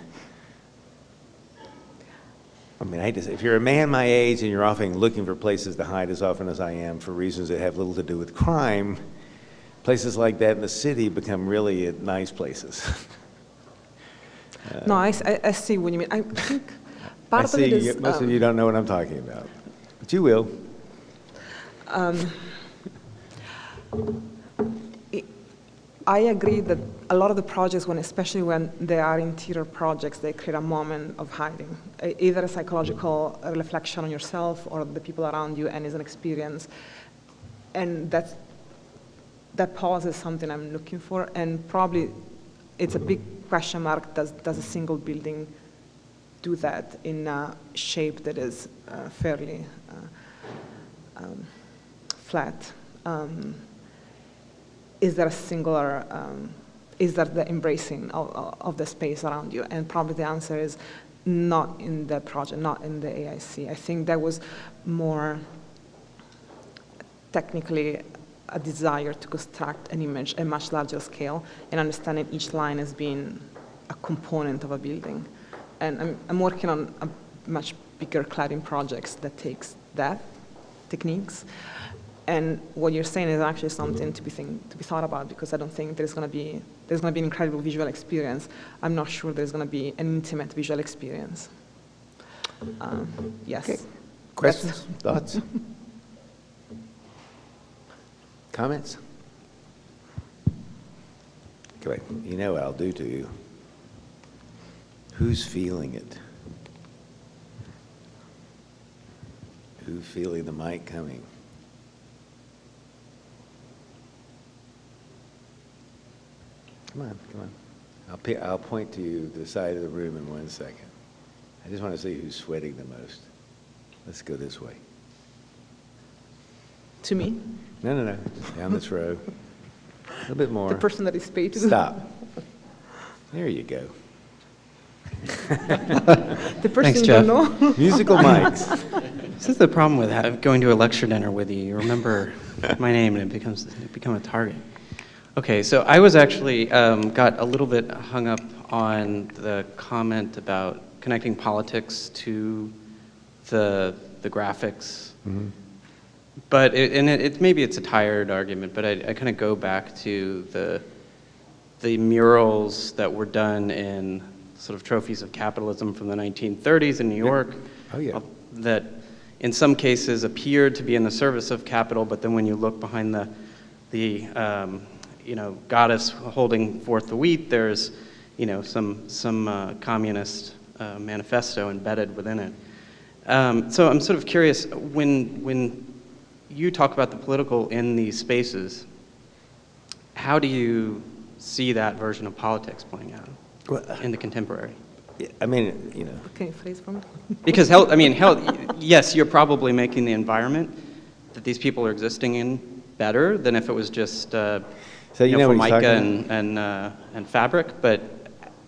I mean, I hate to say, if you're a man my age and you're often looking for places to hide as often as I am for reasons that have little to do with crime, places like that in the city become really nice places. No, I see what you mean. I think part of it is... most of you don't know what I'm talking about, but you will. I agree that a lot of the projects, especially when they are interior projects, they create a moment of hiding, either a psychological reflection on yourself or the people around you, and is an experience. And that pause is something I'm looking for, and probably it's a big question mark, does a single building do that in a shape that is fairly flat? Is there a singular, is there the embracing of the space around you? And probably the answer is not in the project, not in the AIC. I think that was more technically a desire to construct an image at a much larger scale and understanding each line as being a component of a building. And I'm working on a much bigger cladding projects that takes that techniques. And what you're saying is actually something to be thought about, because I don't think there's going to be an incredible visual experience. I'm not sure there's going to be an intimate visual experience. Yes. Okay. Questions? Thoughts? Comments? Okay, you know what I'll do to you. Who's feeling it? Who's feeling the mic coming? Come on, come on. I'll point to you the side of the room in 1 second. I just want to see who's sweating the most. Let's go this way. To me? No, no, no. Down this row. A little bit more. The person that is paid to Stop. There you go. The person Thanks, you Jeff. don't know. Musical mics. This is the problem with going to a lecture dinner with you. You remember my name and it become a target. Okay, so I was actually got a little bit hung up on the comment about connecting politics to the graphics. Mm-hmm. But maybe it's a tired argument, but I kind of go back to the murals that were done in sort of trophies of capitalism from the 1930s in New York. Oh, yeah. That in some cases appeared to be in the service of capital, but then when you look behind the goddess holding forth the wheat, there's, some communist manifesto embedded within it. So I'm sort of curious, when you talk about the political in these spaces, how do you see that version of politics playing out in the contemporary? I mean, Can you phrase for me? Because yes, you're probably making the environment that these people are existing in better than if it was just formica and fabric. But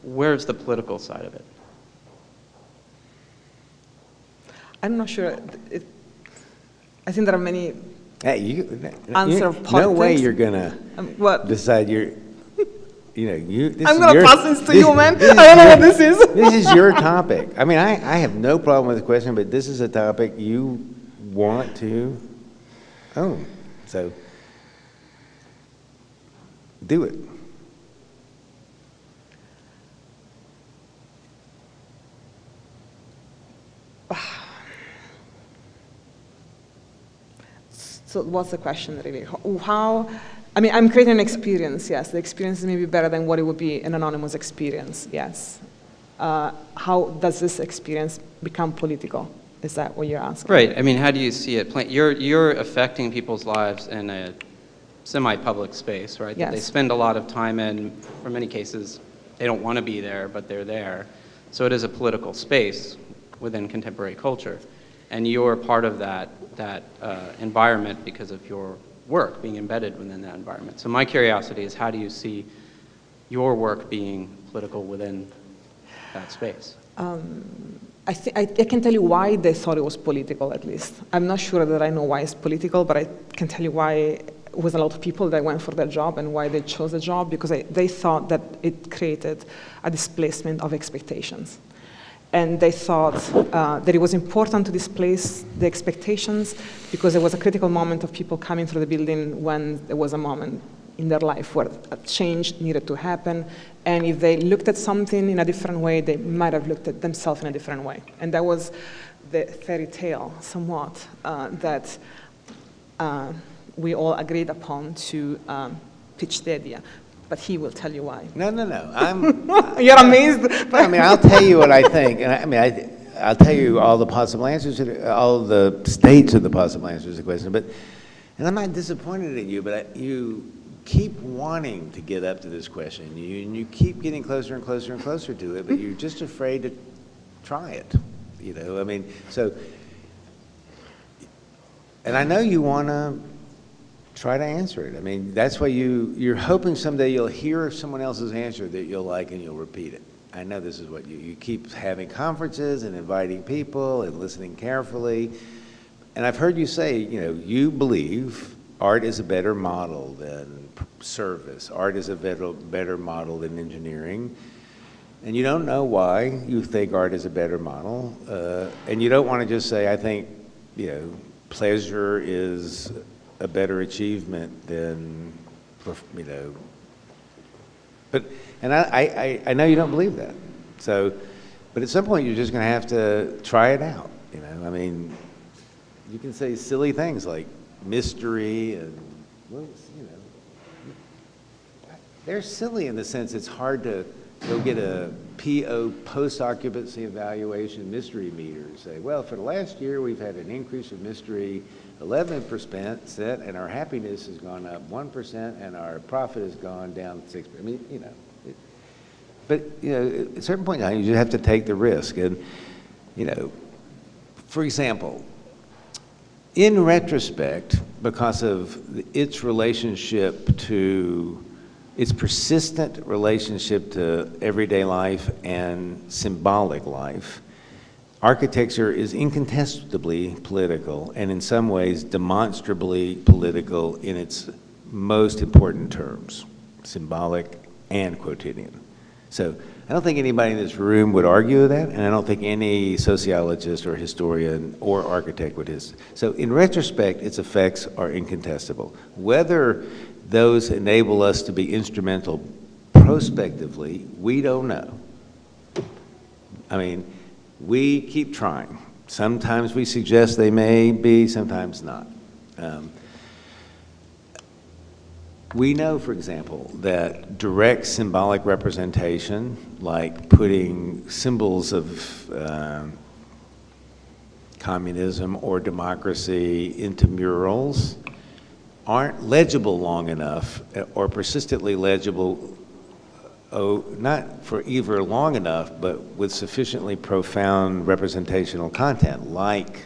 where's the political side of it? I'm not sure. I think there are many answers of politics. No way you're gonna decide I'm gonna pass this to you, man. I don't know what this is. This is your topic. I mean, I have no problem with the question, but this is a topic you want to own. So do it. So what's the question really? I'm creating an experience, yes. The experience is maybe better than what it would be an anonymous experience, yes. How does this experience become political? Is that what you're asking? Right. I mean, how do you see it playing? You're affecting people's lives in a semi-public space, right? Yes. That they spend a lot of time in. For many cases, they don't want to be there, but they're there. So it is a political space within contemporary culture. And you're part of that environment because of your work being embedded within that environment. So my curiosity is, how do you see your work being political within that space? I can tell you why they thought it was political, at least. I'm not sure that I know why it's political, but I can tell you why it was a lot of people that went for that job and why they chose the job, because they thought that it created a displacement of expectations. And they thought that it was important to displace the expectations because there was a critical moment of people coming through the building when there was a moment in their life where a change needed to happen. And if they looked at something in a different way, they might have looked at themselves in a different way. And that was the fairy tale, somewhat, that we all agreed upon to pitch the idea. But he will tell you why. No. You're amazed. No, I mean, I'll tell you what I think. And I'll tell you all the possible answers, all the states of the possible answers to the question. And I'm not disappointed in you, but you keep wanting to get up to this question. And you keep getting closer and closer and closer to it, but you're just afraid to try it. You know, I mean, so, and I know you want to try to answer it. I mean, that's why you're hoping someday you'll hear someone else's answer that you'll like and you'll repeat it. I know this is what you keep having conferences and inviting people and listening carefully. And I've heard you say, you know, you believe art is a better model than service. Art is a better model than engineering. And you don't know why you think art is a better model. And you don't want to just say, I think, you know, pleasure is a better achievement than, you know. And I know you don't believe that. So, but at some point you're just going to have to try it out. You know, I mean, you can say silly things like mystery and, well, you know, they're silly in the sense it's hard to go get a PO, post-occupancy evaluation mystery meter and say, well, for the last year we've had an increase of mystery 11% and our happiness has gone up 1% and our profit has gone down 6%. I mean, you know, but you know, at a certain point in time, you just have to take the risk. And you know, for example, in retrospect, because of its relationship to its persistent relationship to everyday life and symbolic life, architecture is incontestably political and in some ways demonstrably political in its most important terms, symbolic and quotidian. So I don't think anybody in this room would argue that, and I don't think any sociologist or historian or architect would. So in retrospect, its effects are incontestable. Whether those enable us to be instrumental prospectively, we don't know. I mean, we keep trying. Sometimes we suggest they may be, sometimes not. We know, for example, that direct symbolic representation, like putting symbols of communism or democracy into murals, aren't legible long enough or persistently legible, not for either long enough, but with sufficiently profound representational content, like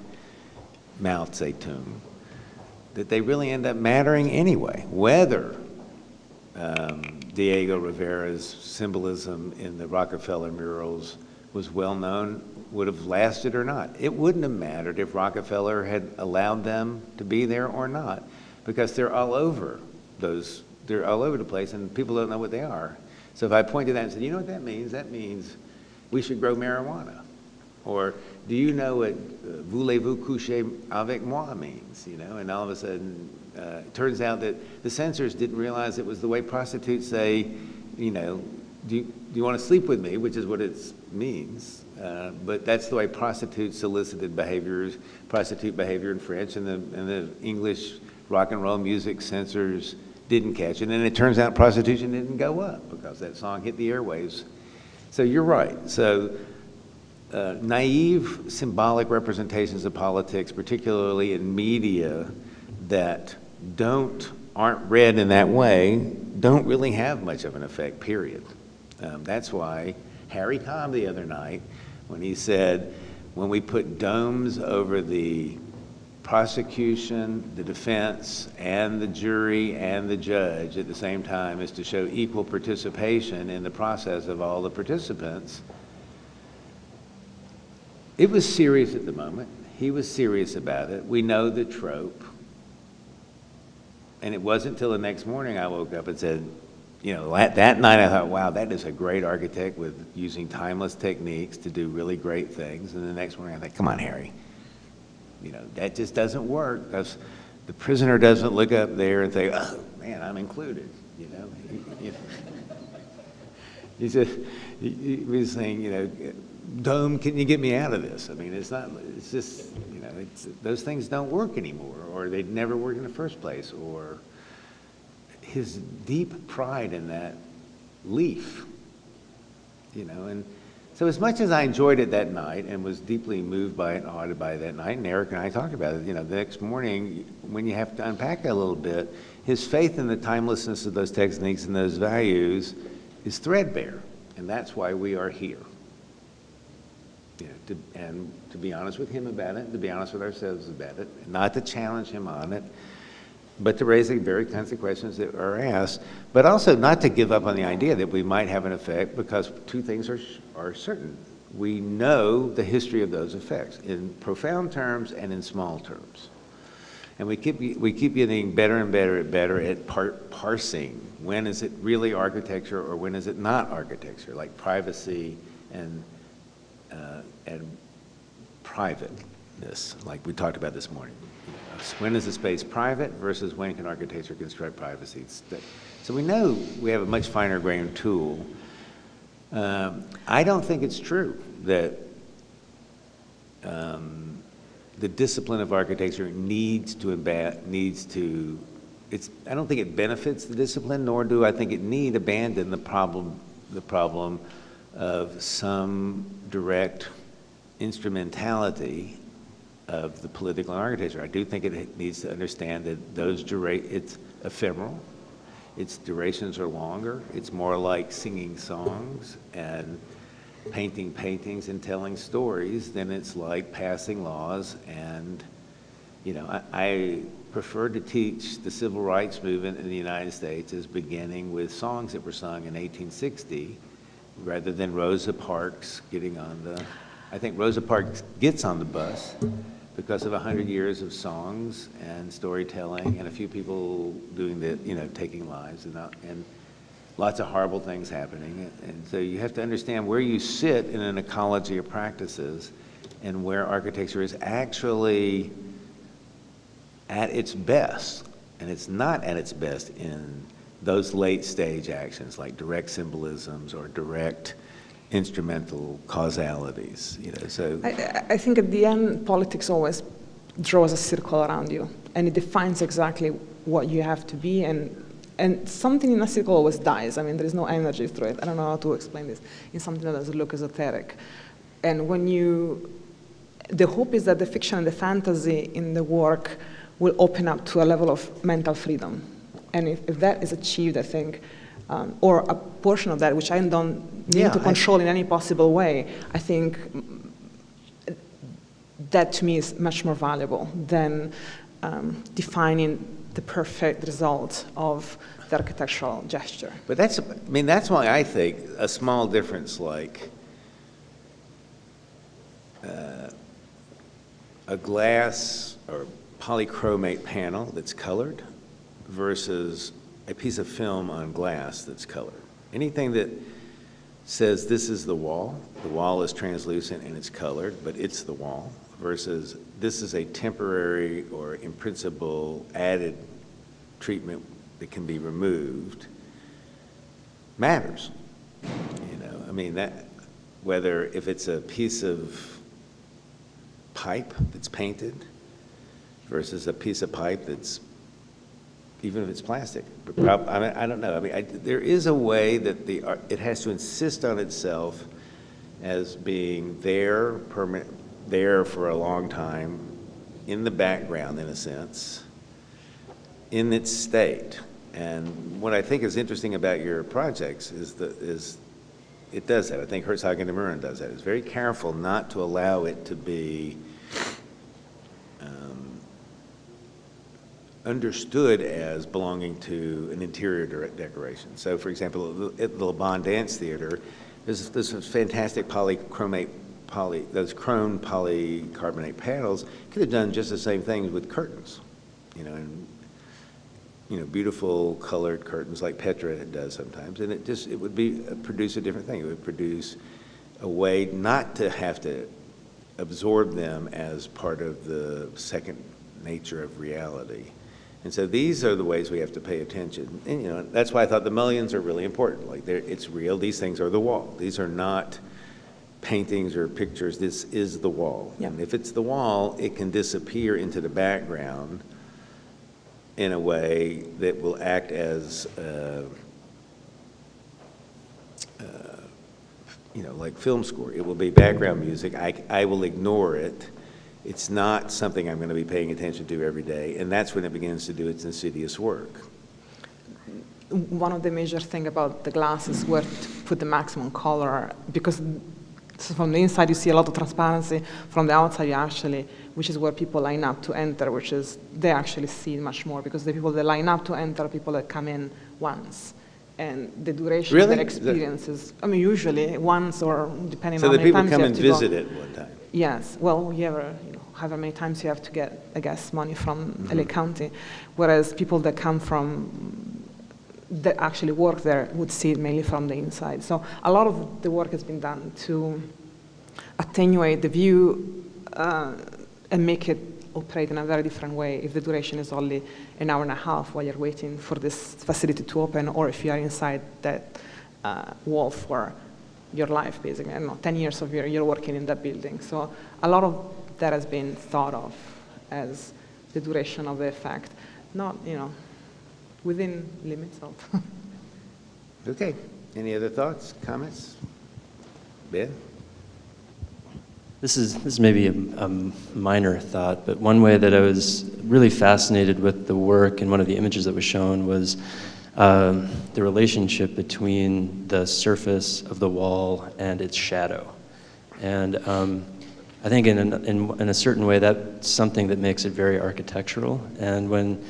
Mao Zedong, that they really end up mattering anyway, whether Diego Rivera's symbolism in the Rockefeller murals was well known, would have lasted or not. It wouldn't have mattered if Rockefeller had allowed them to be there or not, because they're all over they're all over the place and people don't know what they are. So if I point to that and said, you know what that means? That means we should grow marijuana. Or do you know what voulez-vous coucher avec moi means? You know, and all of a sudden, it turns out that the censors didn't realize it was the way prostitutes say, you know, do you want to sleep with me, which is what it means. But that's the way prostitutes solicited prostitute behavior in French, and the English rock and roll music censors didn't catch it. And it turns out prostitution didn't go up because that song hit the airwaves. So you're right. So naive symbolic representations of politics, particularly in media that aren't read in that way, don't really have much of an effect, period. That's why Harry Cobb the other night, when he said, when we put domes over the prosecution, the defense, and the jury, and the judge at the same time, is to show equal participation in the process of all the participants. It was serious at the moment. He was serious about it. We know the trope. And it wasn't until the next morning I woke up and said, you know, that night I thought, wow, that is a great architect with using timeless techniques to do really great things. And the next morning I thought, come on, Harry. You know, that just doesn't work. Because the prisoner doesn't look up there and say, oh, man, I'm included. You know, he was saying, you know, Dome, can you get me out of this? I mean, it's not, it's just, you know, those things don't work anymore, or they'd never worked in the first place, or his deep pride in that leaf, you know. And so as much as I enjoyed it that night and was deeply moved by it and awed by it that night, and Eric and I talked about it, you know, the next morning, when you have to unpack that a little bit, his faith in the timelessness of those techniques and those values is threadbare, and that's why we are here. You know, and to be honest with him about it, to be honest with ourselves about it, not to challenge him on it, but to raise the very kinds of questions that are asked, but also not to give up on the idea that we might have an effect, because two things are certain. We know the history of those effects in profound terms and in small terms. And we keep getting better and better at parsing. When is it really architecture or when is it not architecture, like privacy and privateness, like we talked about this morning. When is a space private versus when can architecture construct privacy? So we know we have a much finer grained tool. I don't think it's true that the discipline of architecture I don't think it benefits the discipline, nor do I think it need abandon the problem of some direct instrumentality of the political architecture. I do think it needs to understand that it's ephemeral, its durations are longer, it's more like singing songs and painting paintings and telling stories than it's like passing laws. And, you know, I prefer to teach the civil rights movement in the United States as beginning with songs that were sung in 1860 rather than Rosa Parks getting on the, I think Rosa Parks gets on the bus because of 100 years of songs and storytelling and a few people doing the, you know, taking lives and lots of horrible things happening. And so you have to understand where you sit in an ecology of practices and where architecture is actually at its best. And it's not at its best in those late stage actions like direct symbolisms or direct instrumental causalities, you know. So I think at the end, politics always draws a circle around you, and it defines exactly what you have to be, and something in a circle always dies. I mean, there is no energy through it. I don't know how to explain this in something that doesn't look esoteric. And when the hope is that the fiction and the fantasy in the work will open up to a level of mental freedom. And if that is achieved, I think, or a portion of that, which I don't need to control in any possible way, I think that to me is much more valuable than defining the perfect result of the architectural gesture. But that's why I think a small difference like a glass or polychromate panel that's colored versus a piece of film on glass that's colored. Anything that says this is the wall is translucent and it's colored, but it's the wall, versus this is a temporary or in principle added treatment that can be removed, matters. You know, I mean, that whether if it's a piece of pipe that's painted versus a piece of pipe that's, even if it's plastic. I don't know. I mean, there is a way that it has to insist on itself as being there, permanent, there for a long time, in the background, in a sense, in its state. And what I think is interesting about your projects is it does that. I think Herzog and de Meuron does that. It's very careful not to allow it to be understood as belonging to an interior decoration. So, for example, at the Le Bon Dance Theater, there's this fantastic polychromate those chrome polycarbonate panels could have done just the same things with curtains, and beautiful colored curtains like Petra does sometimes, and it would produce a different thing. It would produce a way not to have to absorb them as part of the second nature of reality. And so these are the ways we have to pay attention. And that's why I thought the mullions are really important. Like it's real, these things are the wall. These are not paintings or pictures, this is the wall. Yeah. And if it's the wall, it can disappear into the background in a way that will act as like film score. It will be background music. I will ignore it. It's not something I'm going to be paying attention to every day, and that's when it begins to do its insidious work. One of the major things about the glass is where to put the maximum color, because from the inside you see a lot of transparency, from the outside you actually, which is where people line up to enter, which is, they actually see much more, because the people that line up to enter are people that come in once. And the duration of their experiences, I mean, usually once or depending on how many times you have to go. So the people come and visit it one time? Yes. well, however many times you have to get, I guess, money from LA County, whereas people that come from, that actually work there would see it mainly from the inside. So a lot of the work has been done to attenuate the view and make it operate in a very different way if the duration is only an hour and a half while you're waiting for this facility to open, or if you are inside that wall for your life, basically. I don't know, 10 years of you're working in that building. So a lot of that has been thought of as the duration of the effect, not, within limits of. Okay. Any other thoughts, comments? Ben? This is maybe a minor thought, but one way that I was really fascinated with the work and one of the images that was shown was the relationship between the surface of the wall and its shadow. And I think in a certain way that's something that makes it very architectural. And when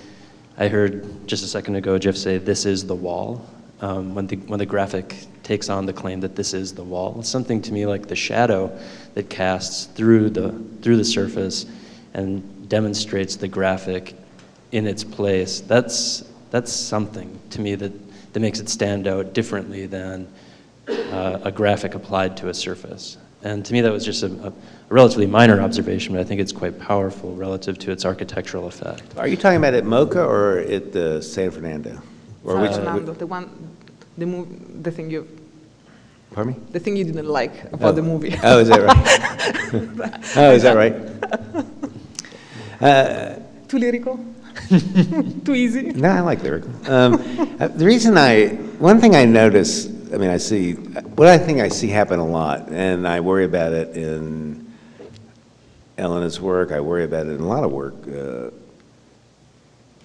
I heard just a second ago Jeff say, "This is the wall," when the graphic takes on the claim that this is the wall, it's something to me like the shadow that casts through the surface and demonstrates the graphic in its place. That's something to me that makes it stand out differently than a graphic applied to a surface. And to me that was just a relatively minor observation, but I think it's quite powerful relative to its architectural effect. Are you talking about at MoCA or at the San Fernando? Or San Fernando, the thing you. Pardon me? The thing you didn't like about the movie. Oh, is that right? Oh, is that right? Too lyrical? Too easy? No, I like lyrical. The reason one thing I notice, what I think I see happen a lot, and I worry about it in Elena's work, I worry about it in a lot of work.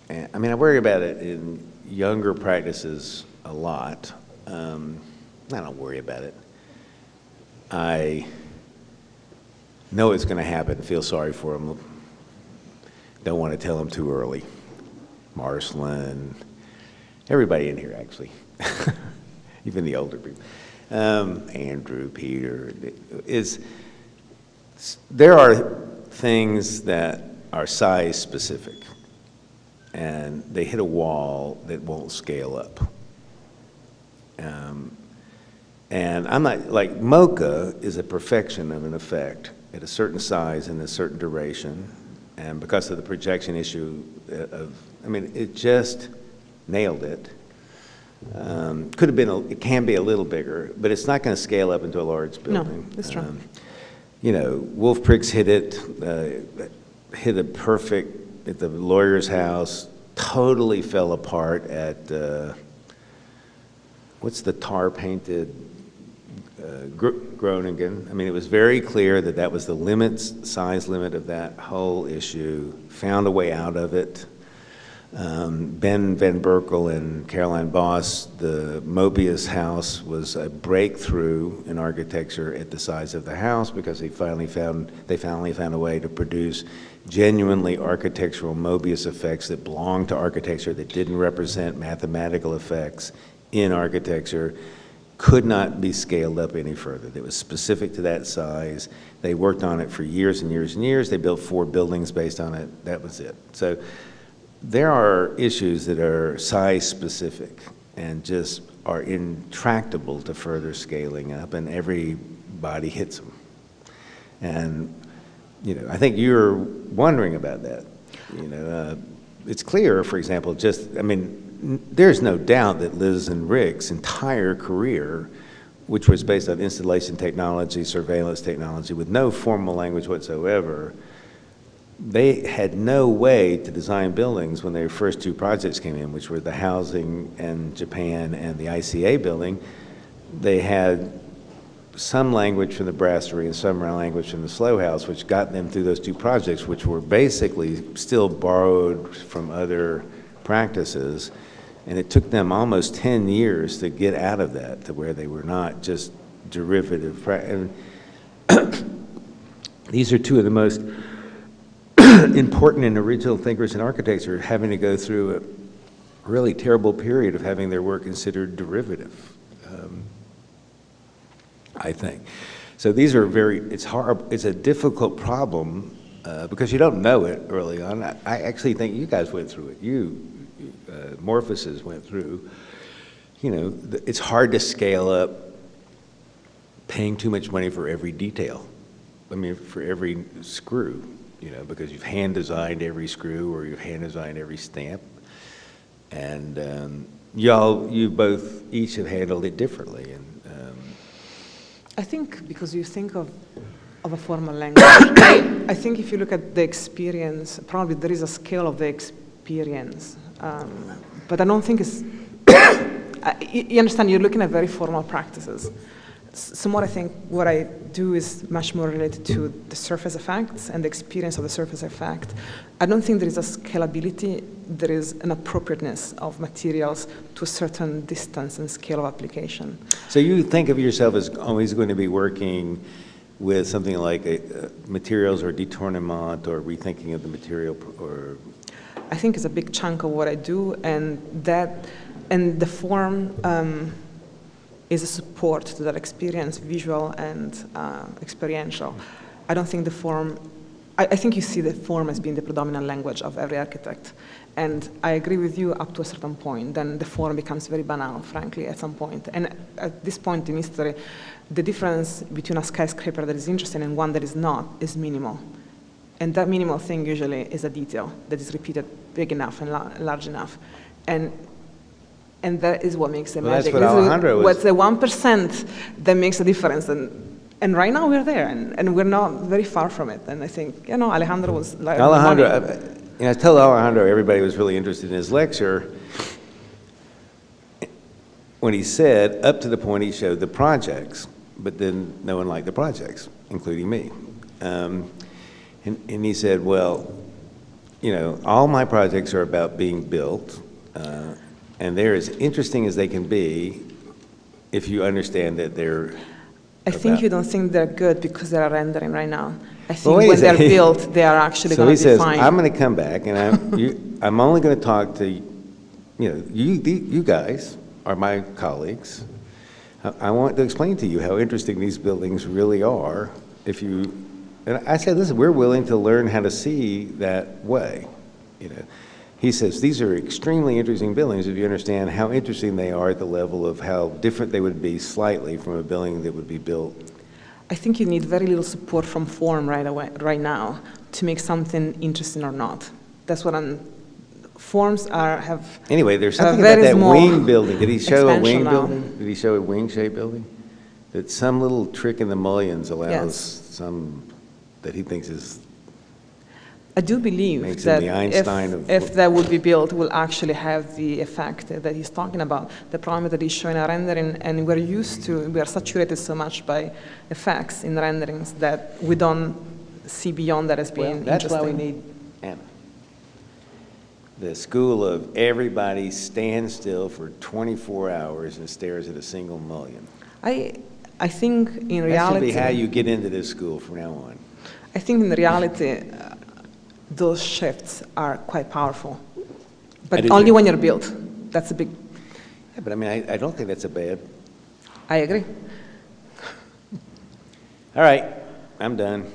I worry about it in younger practices a lot. I don't worry about it. I know it's going to happen, feel sorry for them. Don't want to tell them too early. Marsland, everybody in here actually, even the older people. Andrew, Peter, there are things that are size specific and they hit a wall that won't scale up. And I'm not, like MoCA is a perfection of an effect at a certain size and a certain duration. And because of the projection issue it just nailed it. Could have been, it can be a little bigger, but it's not going to scale up into a large building. No, that's true. Wolf Pricks hit it perfect at the lawyer's house, totally fell apart at, what's the tar painted Groningen? It was very clear that was the size limit of that whole issue, found a way out of it. Ben Van Berkel and Caroline Boss, the Mobius House was a breakthrough in architecture at the size of the house because they finally found a way to produce genuinely architectural Mobius effects that belonged to architecture, that didn't represent mathematical effects in architecture. could not be scaled up any further. It was specific to that size. They worked on it for years and years and years. They built 4 buildings based on it. That was it. So there are issues that are size specific and just are intractable to further scaling up, and everybody hits them. And, you know, I think you're wondering about that. You know, it's clear, for example, there's no doubt that Liz and Rick's entire career, which was based on installation technology, surveillance technology, with no formal language whatsoever, they had no way to design buildings when their first 2 projects came in, which were the housing in Japan and the ICA building. They had some language from the brasserie and some language from the slow house, which got them through those 2 projects, which were basically still borrowed from other practices. And it took them almost 10 years to get out of that, to where they were not just derivative. These are 2 of the most important and original thinkers in architecture, having to go through a really terrible period of having their work considered derivative, I think. So these are it's hard, it's a difficult problem because you don't know it early on. I actually think you guys went through it. Morphosis went through, you know, it's hard to scale up paying too much money for every detail. I mean, for every screw, you know, because you've hand designed every screw or you've hand designed every stamp. And you both each have handled it differently. And I think because you think of a formal language, I think if you look at the experience, probably there is a scale of the experience. But I don't think it's, you understand, you're looking at very formal practices. So more I think what I do is much more related to the surface effects and the experience of the surface effect. I don't think there is a scalability, there is an appropriateness of materials to a certain distance and scale of application. So you think of yourself as always going to be working with something like materials or détournement or rethinking of the material, or? I think it's a big chunk of what I do, and the form is a support to that experience, visual and experiential. I don't think the form, I think you see the form as being the predominant language of every architect. And I agree with you up to a certain point, then the form becomes very banal, frankly, at some point. And at this point in history, the difference between a skyscraper that is interesting and one that is not is minimal. And that minimal thing usually is a detail that is repeated big enough and large enough. And that is what makes the magic. That's what Alejandro was. What's the 1% that makes a difference. And right now we're there, and we're not very far from it. And I think, you know, Alejandro was like, I told Alejandro everybody was really interested in his lecture when he said, up to the point he showed the projects, but then no one liked the projects, including me. And he said, well, you know, all my projects are about being built, and they're as interesting as they can be if you understand that they're I think you don't think they're good because they're rendering right now. I think when they're built, they are actually going to be fine. So he says, I'm going to come back, and I'm only going to talk to, you guys are my colleagues. I want to explain to you how interesting these buildings really are if you, and I said, listen, we're willing to learn how to see that way, you know. He says, these are extremely interesting buildings if you understand how interesting they are at the level of how different they would be slightly from a building that would be built. I think you need very little support from form right now to make something interesting or not. That's what forms have. Anyway, there's something about that wing building. Did he show a wing building? Did he show a wing-shaped building? That some little trick in the mullions allows some that he thinks is. I do believe that if that would be built, will actually have the effect that he's talking about. The problem is that he's showing a rendering, and we are saturated so much by effects in renderings that we don't see beyond that as being interesting. That's why we need Anna. The school of everybody stands still for 24 hours and stares at a single mullion. I think in reality. That should be how you get into this school from now on. I think in reality, those shifts are quite powerful, but only when you're built. That's a big. Yeah, but I mean, I don't think that's a bad I agree. All right, I'm done.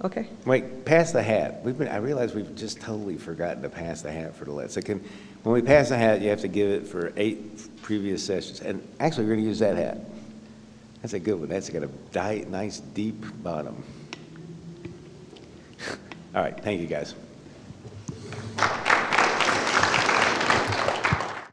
Okay. Wait, pass the hat. I realize we've just totally forgotten to pass the hat for the last. So when we pass the hat, you have to give it for 8 previous sessions. And actually, we're going to use that hat. That's a good one. That's got a nice, deep bottom. All right, thank you, guys.